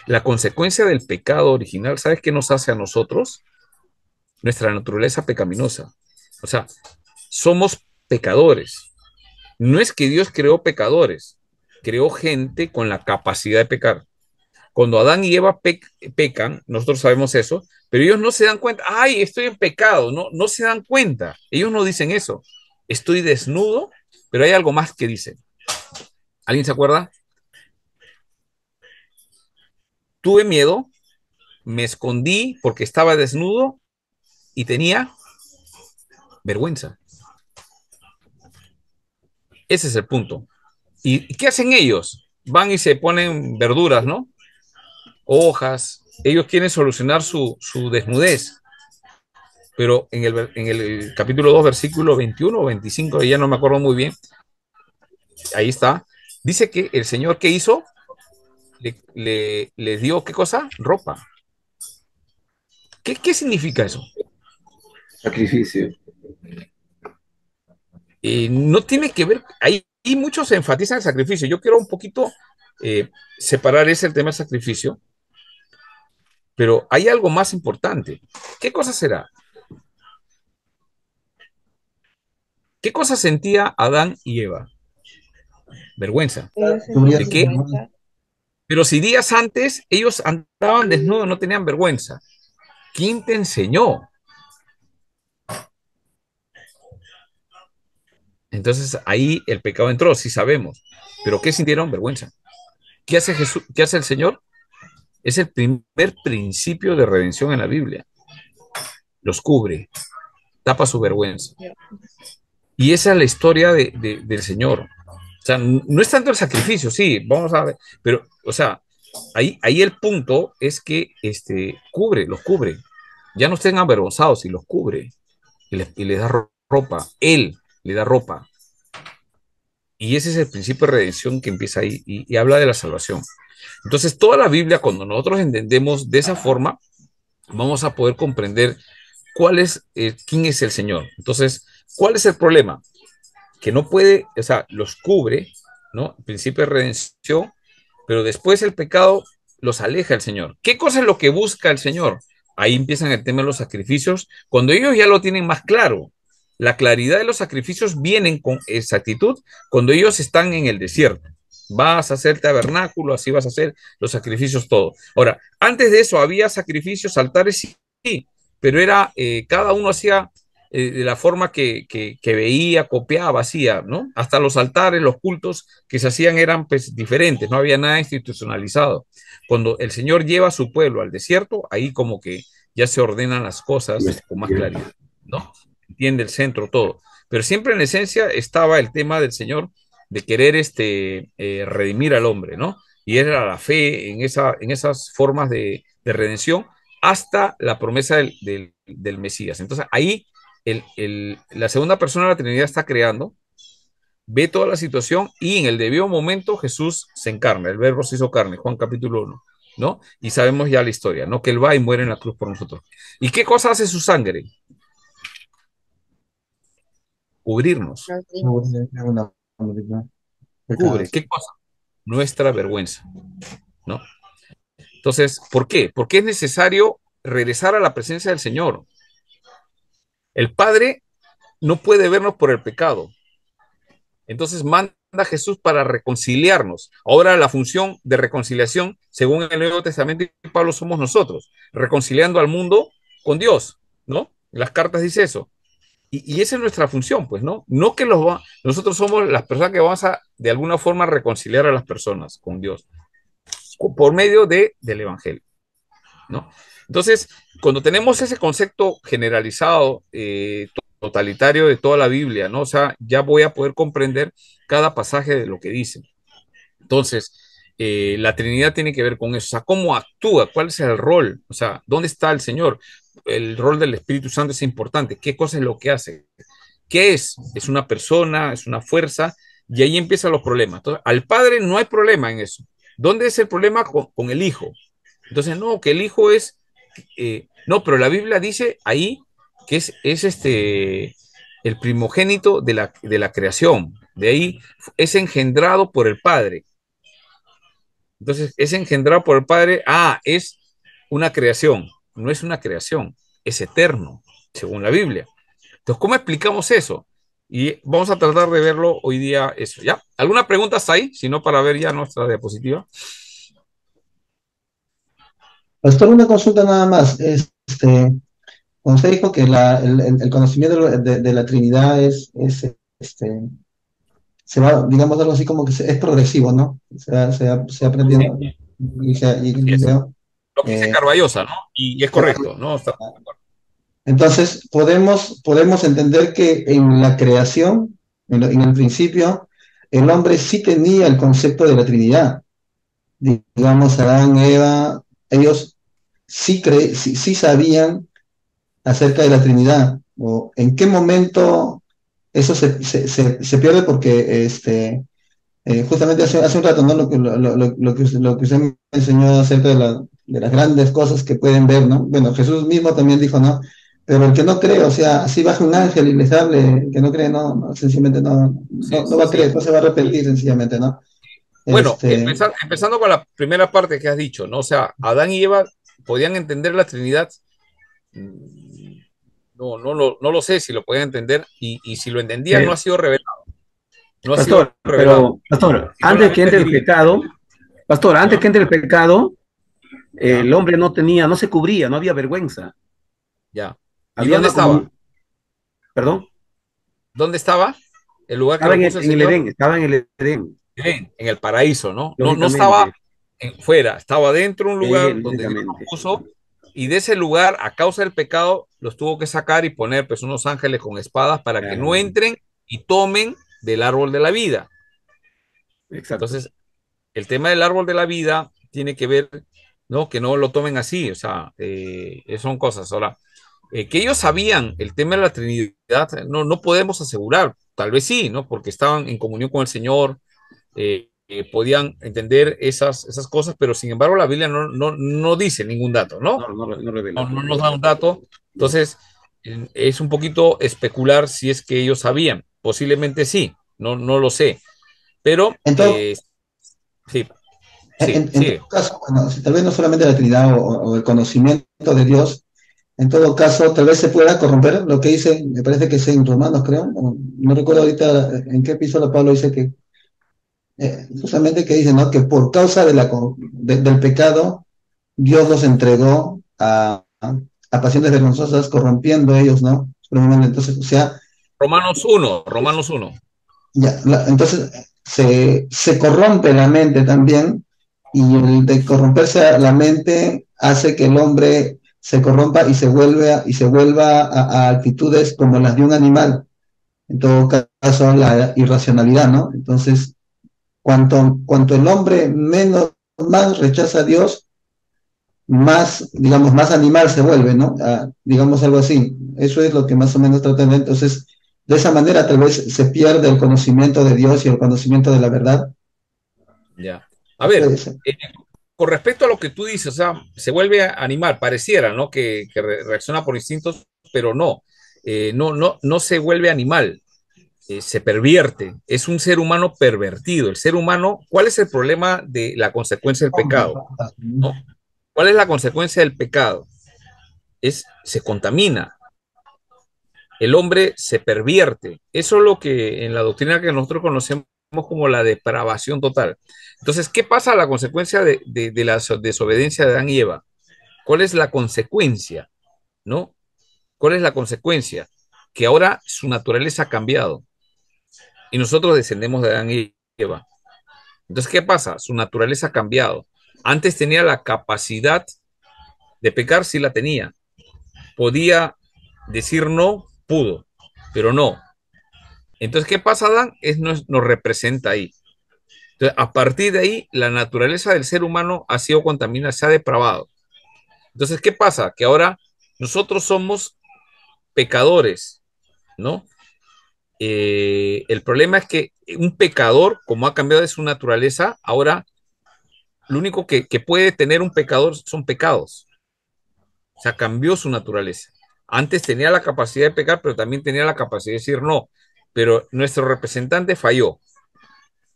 La consecuencia del pecado original, ¿sabes qué nos hace a nosotros? Nuestra naturaleza pecaminosa. O sea, somos pecadores. No es que Dios creó pecadores, creó gente con la capacidad de pecar. Cuando Adán y Eva pecan, nosotros sabemos eso, pero ellos no se dan cuenta, ay, estoy en pecado, no se dan cuenta. Ellos no dicen eso. Estoy desnudo, pero hay algo más que dicen. ¿Alguien se acuerda? Tuve miedo, me escondí porque estaba desnudo y tenía vergüenza. Ese es el punto. ¿Y qué hacen ellos? Van y se ponen verduras, ¿no? Hojas. Ellos quieren solucionar su desnudez. Pero en el capítulo 2, versículo 21 o 25, ya no me acuerdo muy bien, ahí está, dice que el Señor, ¿qué hizo? Le dio, ¿qué cosa? Ropa. ¿Qué significa eso? Sacrificio. No tiene que ver, ahí muchos enfatizan el sacrificio. Yo quiero un poquito separar ese el tema del sacrificio, pero hay algo más importante. ¿Qué cosa será? ¿Qué cosa sentía Adán y Eva? Vergüenza. Ellos ¿De sentían qué? vergüenza. Pero si días antes ellos andaban desnudos, no tenían vergüenza. ¿Quién te enseñó? Entonces ahí el pecado entró, sí sabemos. Pero ¿qué sintieron? Vergüenza. ¿Qué hace Jesús? ¿Qué hace el Señor? Es el primer principio de redención en la Biblia. Los cubre, tapa su vergüenza. Y esa es la historia del Señor. O sea, no es tanto el sacrificio, sí, vamos a ver, pero, o sea, ahí el punto es que los cubre. Ya no estén avergonzados y los cubre. Y les da ropa. Él le da ropa. Y ese es el principio de redención que empieza ahí y habla de la salvación. Entonces, toda la Biblia, cuando nosotros entendemos de esa forma, vamos a poder comprender quién es el Señor. Entonces, ¿cuál es el problema? Que no puede, o sea, los cubre, ¿no? El principio de redención, pero después el pecado los aleja del Señor. ¿Qué cosa es lo que busca el Señor? Ahí empiezan el tema de los sacrificios, cuando ellos ya lo tienen más claro. La claridad de los sacrificios vienen con exactitud cuando ellos están en el desierto. Vas a hacer tabernáculo, así vas a hacer los sacrificios, todo. Ahora, antes de eso había sacrificios, altares pero era, cada uno hacía de la forma que veía, copiaba, hacía, ¿no? Hasta los altares, los cultos que se hacían eran pues, diferentes, no había nada institucionalizado. Cuando el Señor lleva a su pueblo al desierto, ahí como que ya se ordenan las cosas con más claridad, ¿no? Entiende el centro todo. Pero siempre en esencia estaba el tema del Señor de querer redimir al hombre, ¿no? Y era la fe en esas formas de redención hasta la promesa del Mesías. Entonces ahí la segunda persona de la Trinidad está creando, ve toda la situación y en el debido momento Jesús se encarna, el verbo se hizo carne, Juan capítulo 1, ¿no? Y sabemos ya la historia, ¿no? Que Él va y muere en la cruz por nosotros. ¿Y qué cosa hace su sangre? Cubrirnos. Cubre, ¿qué cosa? Nuestra vergüenza, ¿no? Entonces, ¿por qué? Porque es necesario regresar a la presencia del Señor. El Padre no puede vernos por el pecado. Entonces manda a Jesús para reconciliarnos. Ahora la función de reconciliación, según el Nuevo Testamento y Pablo, somos nosotros, reconciliando al mundo con Dios, ¿no? En las cartas dice eso. Y esa es nuestra función, pues, ¿no? No que nosotros somos las personas que vamos a, de alguna forma, reconciliar a las personas con Dios por medio del Evangelio, ¿no? Entonces, cuando tenemos ese concepto generalizado, totalitario de toda la Biblia, ¿no? O sea, ya voy a poder comprender cada pasaje de lo que dice. Entonces, la Trinidad tiene que ver con eso, o sea, cómo actúa, cuál es el rol, o sea, dónde está el Señor. El rol del Espíritu Santo es importante, qué cosa es lo que hace, qué es una persona, es una fuerza, y ahí empiezan los problemas. Entonces, al Padre no hay problema en eso. ¿Dónde es el problema con el Hijo? Entonces, no, que el Hijo es, no, pero la Biblia dice ahí que es el primogénito de la creación, de ahí es engendrado por el Padre. Entonces, es engendrado por el Padre, es una creación, no es una creación, es eterno, según la Biblia. Entonces, ¿cómo explicamos eso? Y vamos a tratar de verlo hoy día eso, ¿ya? ¿Alguna pregunta hasta ahí? Si no, para ver ya nuestra diapositiva. Pastor, una consulta nada más. Cuando usted dijo que el conocimiento de la Trinidad se va, digamos algo así como que es progresivo, ¿no? Se va aprendiendo. Sí, es. Lo que dice Eh, Carballosa, ¿no? Y es correcto, ¿no? entonces, podemos entender que en la creación, en el principio, el hombre sí tenía el concepto de la Trinidad. Digamos, Adán, Eva, ellos sí sabían acerca de la Trinidad, o en qué momento eso se pierde, porque justamente hace un rato, ¿no? Lo que usted me enseñó acerca de las grandes cosas que pueden ver, ¿no? Bueno, Jesús mismo también dijo, ¿no? Pero el que no cree, o sea, si baja un ángel y les hable, el que no cree, sencillamente Sí, no va a sí. creer, no se va a arrepentir sencillamente, ¿no? Bueno, empezando con la primera parte que has dicho, ¿no? O sea, Adán y Eva podían entender la Trinidad. No lo sé si lo podían entender y si lo entendían no ha sido revelado. No ha sido Pastor, revelado. Si no, la antes que Biblia entre el diría, pecado, pastor, antes ¿ya? que entre el pecado, ¿Ya? el hombre no se cubría, no había vergüenza. ¿Ya? ¿Y Había dónde estaba? perdón, ¿Dónde estaba? El lugar que estaba lo puso el en el Señor. Edén, estaba en el Edén, En el paraíso, ¿no? No estaba lógicamente, fuera, estaba dentro de un lugar donde Dios lo lógicamente. puso y de ese lugar, a causa del pecado, los tuvo que sacar y poner pues unos ángeles con espadas para que no Claro, entren y tomen del árbol de la vida. exacto. Entonces, el tema del árbol de la vida tiene que ver, ¿no? Que no lo tomen así, o sea, son cosas. Ahora, que ellos sabían el tema de la Trinidad, no podemos asegurar, tal vez sí, ¿no? Porque estaban en comunión con el Señor, podían entender esas cosas, pero sin embargo la Biblia no dice ningún dato, ¿no? No revela. No nos da un dato. Entonces, es un poquito especular si es que ellos sabían. Posiblemente sí, no lo sé. Pero Entonces, sí, en sí. todo caso, bueno, si tal vez no solamente la Trinidad o el conocimiento de Dios, en todo caso, tal vez se pueda corromper lo que dice, me parece que es en Romanos, creo, no recuerdo ahorita en qué epístola Pablo dice que, justamente que dice, ¿no? Que por causa del pecado, Dios los entregó a pasiones vergonzosas, corrompiendo ellos, ¿no? Entonces, o sea, Romanos 1. ya, entonces se corrompe la mente también, y el de corromperse la mente hace que el hombre se corrompa y se vuelva a actitudes como las de un animal, en todo caso la irracionalidad, ¿no? Entonces, cuanto el hombre más rechaza a Dios, más, digamos, más animal se vuelve, ¿no? Digamos algo así. Eso es lo que más o menos trata de. Entonces, de esa manera tal vez se pierde el conocimiento de Dios y el conocimiento de la verdad. Ya. A ver, Puede ser. con respecto a lo que tú dices, o sea, se vuelve animal, pareciera, ¿no? Que reacciona por instintos, pero no. No se vuelve animal, se pervierte, es un ser humano pervertido. El ser humano, ¿cuál es el problema de la consecuencia del pecado? ¿No? ¿Cuál es la consecuencia del pecado? Se contamina, el hombre se pervierte. Eso es lo que en la doctrina que nosotros conocemos como la depravación total. Entonces, ¿qué pasa a la consecuencia de la desobediencia de Adán y Eva? ¿Cuál es la consecuencia? ¿No? ¿Cuál es la consecuencia? Que ahora su naturaleza ha cambiado y nosotros descendemos de Adán y Eva. Entonces, ¿qué pasa? Su naturaleza ha cambiado. Antes tenía la capacidad de pecar, sí la tenía. Podía decir no, pudo, pero no. Entonces, ¿qué pasa, Adán? Nos representa ahí. Entonces, a partir de ahí, la naturaleza del ser humano ha sido contaminada, se ha depravado. Entonces, ¿qué pasa? Que ahora nosotros somos pecadores, ¿no? El problema es que un pecador, como ha cambiado de su naturaleza, ahora lo único que puede tener un pecador son pecados. O sea, cambió su naturaleza. Antes tenía la capacidad de pecar, pero también tenía la capacidad de decir no. Pero nuestro representante falló,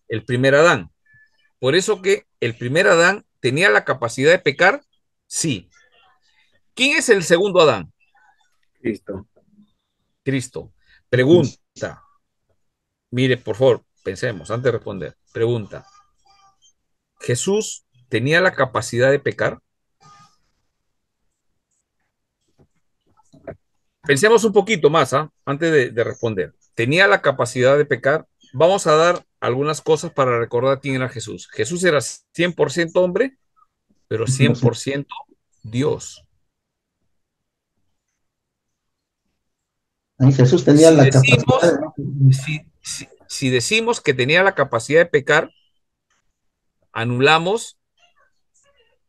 el primer Adán. Por eso que el primer Adán tenía la capacidad de pecar, sí. ¿Quién es el segundo Adán? Listo. Cristo. Pregunta. Mire, por favor, pensemos antes de responder. Pregunta. ¿Jesús tenía la capacidad de pecar? Pensemos un poquito más, antes de responder. ¿Tenía la capacidad de pecar? Vamos a dar algunas cosas para recordar quién era Jesús. Jesús era 100% hombre, pero 100% Dios. Ahí Jesús tenía Si la capacidad decimos, si decimos que tenía la capacidad de pecar, anulamos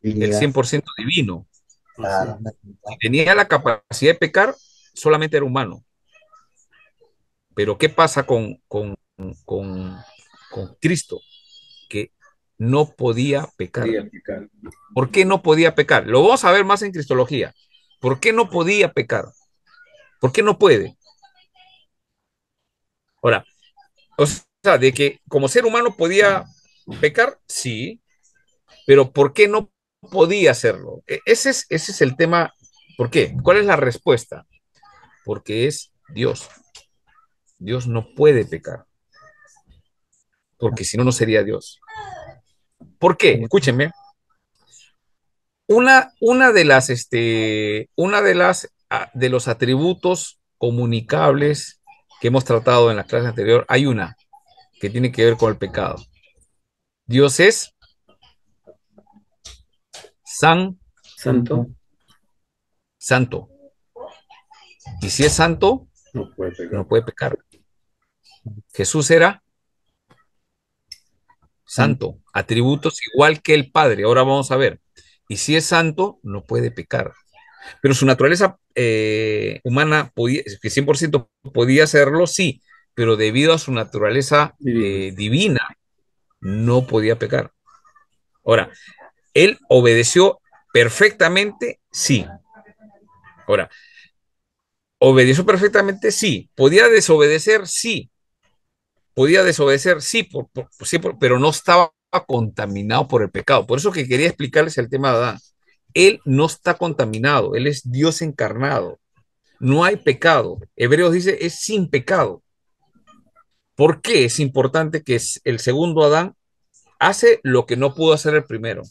el de 100% divino. claro. Si tenía la capacidad de pecar, solamente era humano. Pero ¿qué pasa con, con Cristo? Que no podía pecar. ¿Por qué no podía pecar? Lo vamos a ver más en Cristología. ¿Por qué no podía pecar? ¿Por qué no puede? Ahora, o sea, de que como ser humano podía pecar, sí, pero ¿por qué no podía hacerlo? Ese es el tema. ¿Por qué? ¿Cuál es la respuesta? Porque es Dios. Dios no puede pecar, porque si no, no sería Dios. ¿Por qué? Escúchenme. De los atributos comunicables que hemos tratado en la clase anterior, hay una que tiene que ver con el pecado. Dios es Santo, santo. Y si es santo, no puede pecar. no puede pecar. Jesús era santo, atributos igual que el Padre. Ahora vamos a ver. Y si es santo, no puede pecar. Pero su naturaleza humana, que 100% podía hacerlo, sí, pero debido a su naturaleza divina, no podía pecar. Ahora, él obedeció perfectamente, sí. Ahora, obedeció perfectamente, sí. Podía desobedecer, sí. Podía desobedecer, sí, pero no estaba contaminado por el pecado. Por eso que quería explicarles el tema de Adán. Él no está contaminado, él es Dios encarnado. No hay pecado. Hebreos dice es sin pecado. ¿Por qué es importante que el segundo Adán hace lo que no pudo hacer el primero?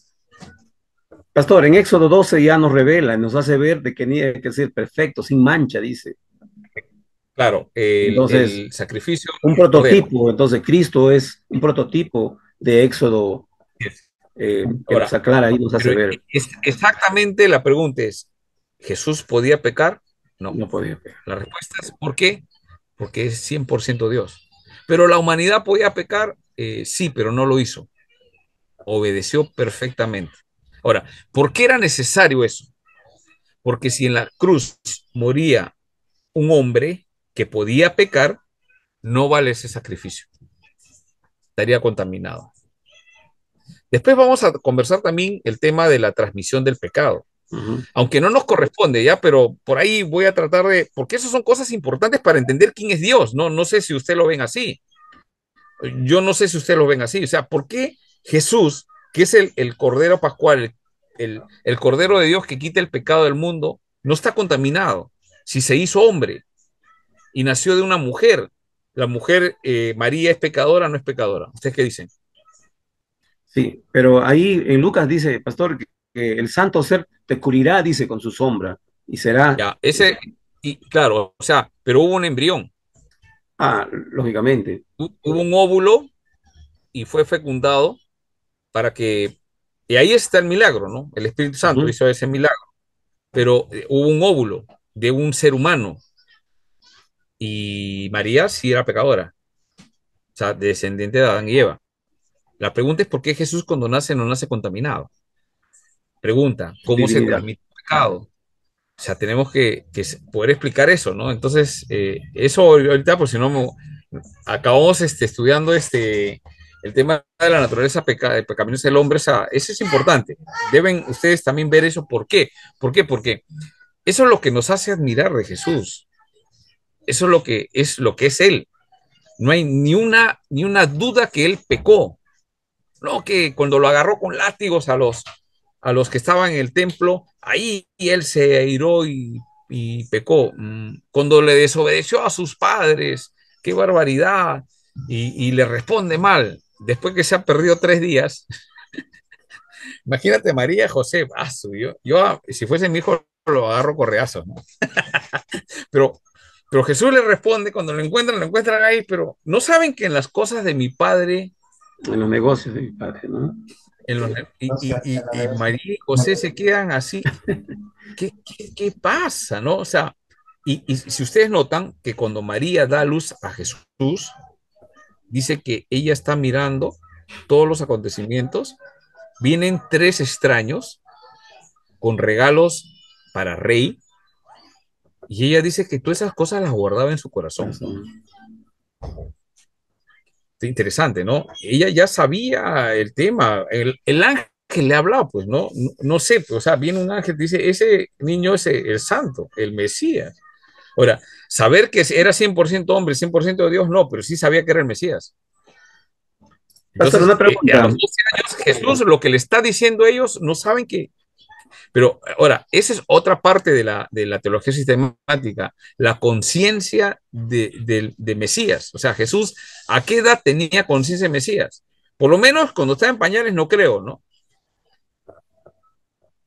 Pastor, en Éxodo 12 ya nos revela, nos hace ver de que tenía que ser perfecto, sin mancha, dice. Claro, Entonces, el sacrificio un del cordero. prototipo, entonces Cristo es un prototipo de Éxodo que nos Ahora, aclara y nos hace pero ver. exactamente la pregunta es, ¿Jesús podía pecar? No. No podía pegar. La respuesta es, ¿por qué? Porque es 100% Dios. Pero la humanidad podía pecar, sí, pero no lo hizo. Obedeció perfectamente. Ahora, ¿por qué era necesario eso? Porque si en la cruz moría un hombre que podía pecar, no vale ese sacrificio. Estaría contaminado. Después vamos a conversar también el tema de la transmisión del pecado. Aunque no nos corresponde ya, pero por ahí voy a tratar de, porque esas son cosas importantes para entender quién es Dios, ¿no? No sé si usted lo ven así. Yo no sé si usted lo ven así. O sea, ¿por qué Jesús, que es el Cordero Pascual, el Cordero de Dios que quita el pecado del mundo, no está contaminado? Si se hizo hombre y nació de una mujer, la mujer María es pecadora, no es pecadora. ¿Ustedes qué dicen? Sí, pero ahí en Lucas dice, pastor, que el santo ser te cubrirá, dice, con su sombra, y será, Ya, ese, y claro, o sea, pero hubo un embrión, lógicamente. hubo un óvulo y fue fecundado para que, y ahí está el milagro, ¿no? El Espíritu Santo hizo ese milagro, pero hubo un óvulo de un ser humano y María sí era pecadora, o sea, descendiente de Adán y Eva. La pregunta es por qué Jesús cuando nace no nace contaminado. Pregunta, ¿cómo se Divinidad. transmite el pecado? O sea, tenemos que poder explicar eso, ¿no? Entonces, eso ahorita, por si no, acabamos estudiando el tema de la naturaleza pecaminosa del hombre, o sea, eso es importante. Deben ustedes también ver eso. ¿Por qué? ¿Por qué? Porque eso es lo que nos hace admirar de Jesús. Eso es lo que es Él. No hay ni una duda que Él pecó. No, que cuando lo agarró con látigos a los que estaban en el templo, ahí Él se airó y pecó. Cuando le desobedeció a sus padres, qué barbaridad, y le responde mal, después que se ha perdido 3 días. Imagínate María José, si fuese mi hijo lo agarro correazos, ¿no? Pero, pero Jesús le responde, cuando lo encuentran ahí, pero no saben que en las cosas de mi padre, En los negocios de mi padre, ¿no? y María y José se quedan así. ¿Qué pasa, no? O sea, y si ustedes notan que cuando María da luz a Jesús, dice que ella está mirando todos los acontecimientos, vienen 3 extraños con regalos para rey, y ella dice que todas esas cosas las guardaba en su corazón. Interesante, ¿no? Ella ya sabía el tema, el ángel le hablaba, pues, ¿no? No sé, pues, o sea, viene un ángel, dice, ese niño es el santo, el Mesías. Ahora, saber que era 100% hombre, 100% de Dios, no, pero sí sabía que era el Mesías. Pastor, Entonces, una a pregunta. los 12 años, Jesús lo que le está diciendo a ellos, no saben que. Pero ahora, esa es otra parte de la teología sistemática, la conciencia de Mesías. O sea, Jesús, ¿a qué edad tenía conciencia de Mesías? Por lo menos cuando estaba en pañales, no creo, ¿no?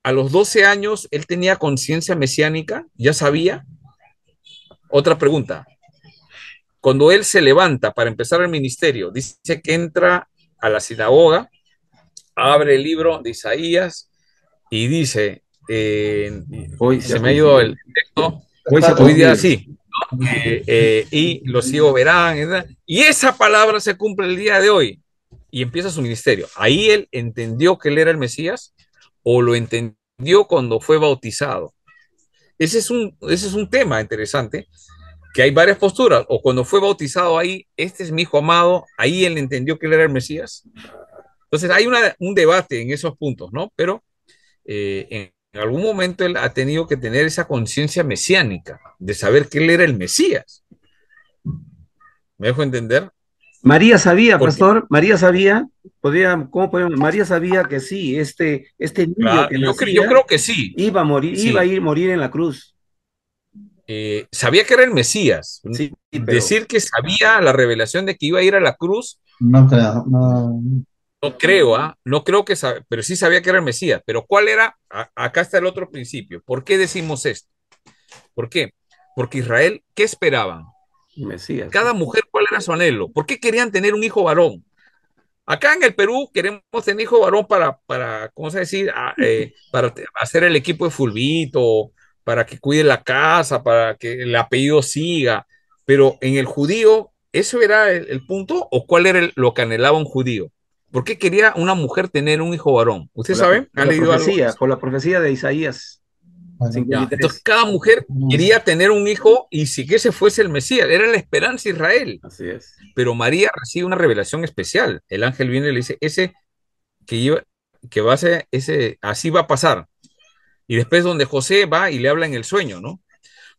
A los 12 años, él tenía conciencia mesiánica, ya sabía. Otra pregunta, cuando él se levanta para empezar el ministerio, dice que entra a la sinagoga, abre el libro de Isaías y dice, Hoy se se ha me ha ido cumplido. el texto, Hoy se ha hoy día cumplido. sí, y los ciegos verán, ¿verdad? Y esa palabra se cumple el día de hoy y empieza su ministerio. Ahí él entendió que él era el Mesías o lo entendió cuando fue bautizado. Ese es un tema interesante, que hay varias posturas, o cuando fue bautizado ahí, este es mi hijo amado, ahí él entendió que él era el Mesías. Entonces hay un debate en esos puntos, ¿no? Pero en algún momento él ha tenido que tener esa conciencia mesiánica, de saber que él era el Mesías. ¿Me dejo entender? María sabía, Porque, pastor, María sabía, ¿cómo podemos? María sabía que sí, este niño claro, que yo nacía creo que sí, iba a morir, iba a sí. ir a morir en la cruz. Sabía que era el Mesías. Sí, pero Decir que sabía la revelación de que iba a ir a la cruz, No creo, no. No creo, ¿ah? No creo que sabe, pero sí sabía que era el Mesías. Pero ¿cuál era? Acá está el otro principio. ¿Por qué decimos esto? ¿Por qué? Porque Israel, ¿qué esperaban? Mesías. Cada mujer, ¿cuál era su anhelo? ¿Por qué querían tener un hijo varón? Acá en el Perú queremos tener hijo varón ¿cómo se decir? Para hacer el equipo de fulbito, para que cuide la casa, para que el apellido siga. Pero en el judío, ¿eso era el punto? ¿O cuál era lo que anhelaba un judío? ¿Por qué quería una mujer tener un hijo varón? ¿Usted sabe? ¿Ha leído algo de eso? Por la profecía de Isaías Bueno, Ya, entonces 53. cada mujer quería tener un hijo y si que ese fuese el Mesías, era la esperanza de Israel. Así es. Pero María recibe una revelación especial. El ángel viene y le dice, ese que iba, que va a ser, ese, así va a pasar. Y después donde José va y le habla en el sueño, ¿no?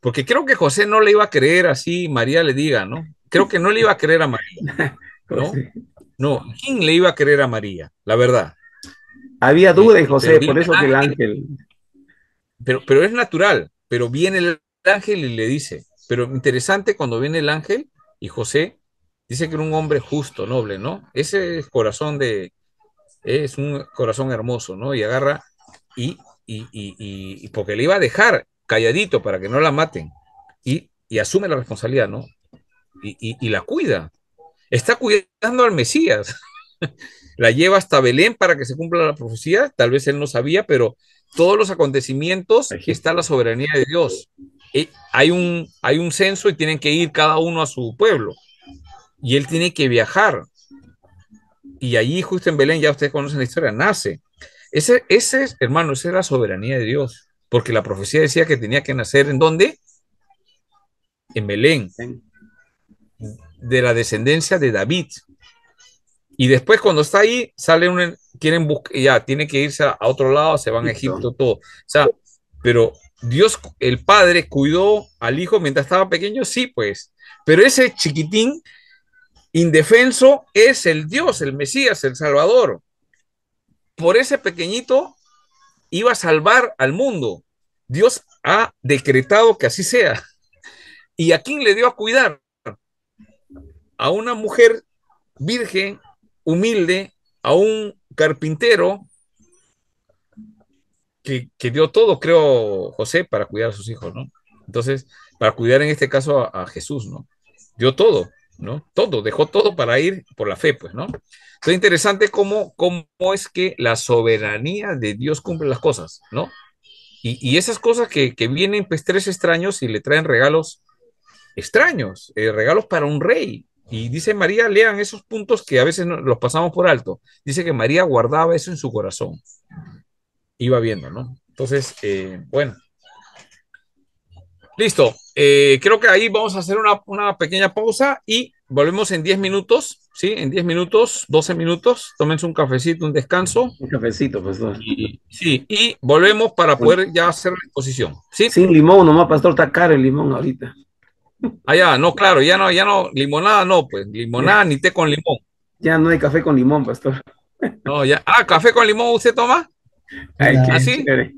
Porque creo que José no le iba a creer así, María le diga, ¿no? Creo que no le iba a creer a María, ¿no? José. No, ¿quién le iba a creer a María? La verdad. Había duda en Pero José, viene por eso el que el ángel, ángel. pero es natural, pero viene el ángel y le dice, pero interesante cuando viene el ángel y José dice que era un hombre justo, noble, ¿no? Ese corazón es un corazón hermoso, ¿no? Y agarra y, y porque le iba a dejar calladito para que no la maten y asume la responsabilidad, ¿no? Y la cuida. Está cuidando al Mesías. La lleva hasta Belén para que se cumpla la profecía. Tal vez él no sabía, pero todos los acontecimientos está la Egipto. soberanía de Dios. Hay un censo y tienen que ir cada uno a su pueblo. Y él tiene que viajar. Y allí, justo en Belén, ya ustedes conocen la historia, nace. Hermano, esa es la soberanía de Dios. Porque la profecía decía que tenía que nacer ¿en dónde? En Belén, de la descendencia de David. Y después cuando está ahí, quieren buscar, ya, tiene que irse a otro lado, se van a Egipto. Egipto, todo. O sea, pero Dios, el Padre, cuidó al Hijo mientras estaba pequeño, sí, pues. Pero ese chiquitín indefenso es el Dios, el Mesías, el Salvador. Por ese pequeñito iba a salvar al mundo. Dios ha decretado que así sea. ¿Y a quién le dio a cuidar? A una mujer virgen, humilde, a un carpintero que dio todo, creo, José, para cuidar a sus hijos, ¿no? Entonces, para cuidar en este caso a Jesús, ¿no? Dio todo, ¿no? Todo, dejó todo para ir por la fe, pues, ¿no? Entonces, interesante cómo es que la soberanía de Dios cumple las cosas, ¿no? Y esas cosas que vienen, pues, tres extraños y le traen regalos extraños, regalos para un rey. Y dice María, lean esos puntos que a veces los pasamos por alto. Dice que María guardaba eso en su corazón. Iba viendo, ¿no? Entonces, bueno, listo. Creo que ahí vamos a hacer una pequeña pausa y volvemos en 10 minutos, ¿sí? En 10 minutos, 12 minutos. Tómense un cafecito, un descanso. Un cafecito, pastor. Sí, y volvemos para poder ya hacer la exposición, ¿sí? Sin limón nomás, pastor, está caro el limón ahorita. Allá, no, claro, ya no, limonada no, pues, limonada Ya, ni té con limón. ya no hay café con limón, pastor. No, ya. Ah, café con limón, ¿usted toma? Ay, la ¿Ah, qué sí? chévere.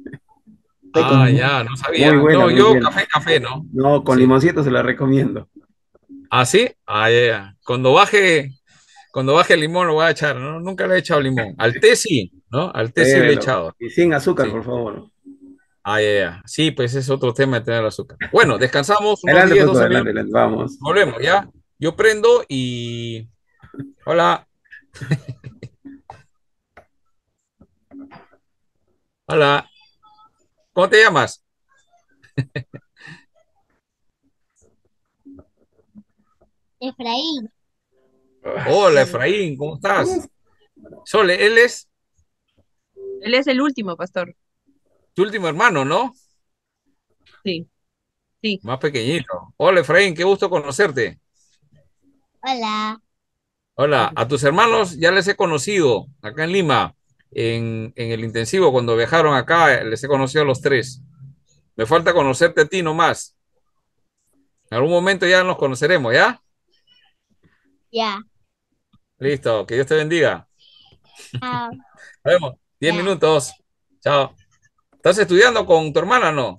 fe con Ah, limón. ya, no sabía. Muy buena, No, muy yo buena. café, ¿no? No, con Sí. limoncito se la recomiendo. ¿Ah, sí? Ah, ya, ya. Cuando baje el limón lo voy a echar, ¿no? Nunca le he echado limón. Al té sí, ¿no? Al té sí le he Bueno, echado. y sin azúcar, Sí. por favor. Ah, ya, ya. Sí, pues es otro tema de tener azúcar. Bueno, descansamos unos Adelante, 10, pastor, 12 adelante, minutos. adelante, vamos. Volvemos, ¿ya? Yo prendo y... Hola, hola. ¿Cómo te llamas? Efraín, Hola, Efraín, ¿cómo estás? Vamos. Sole, él es Él es el último, pastor. tu último hermano, ¿no? Sí, sí. Más pequeñito. Hola, Efraín, qué gusto conocerte. hola. Hola, a tus hermanos ya les he conocido acá en Lima, en el intensivo, cuando viajaron acá, les he conocido a los tres. Me falta conocerte a ti nomás. En algún momento ya nos conoceremos, ¿ya? Ya, Listo, que Dios te bendiga. ah, Nos vemos. 10 ya. minutos. Chao. ¿Estás estudiando con tu hermana, no?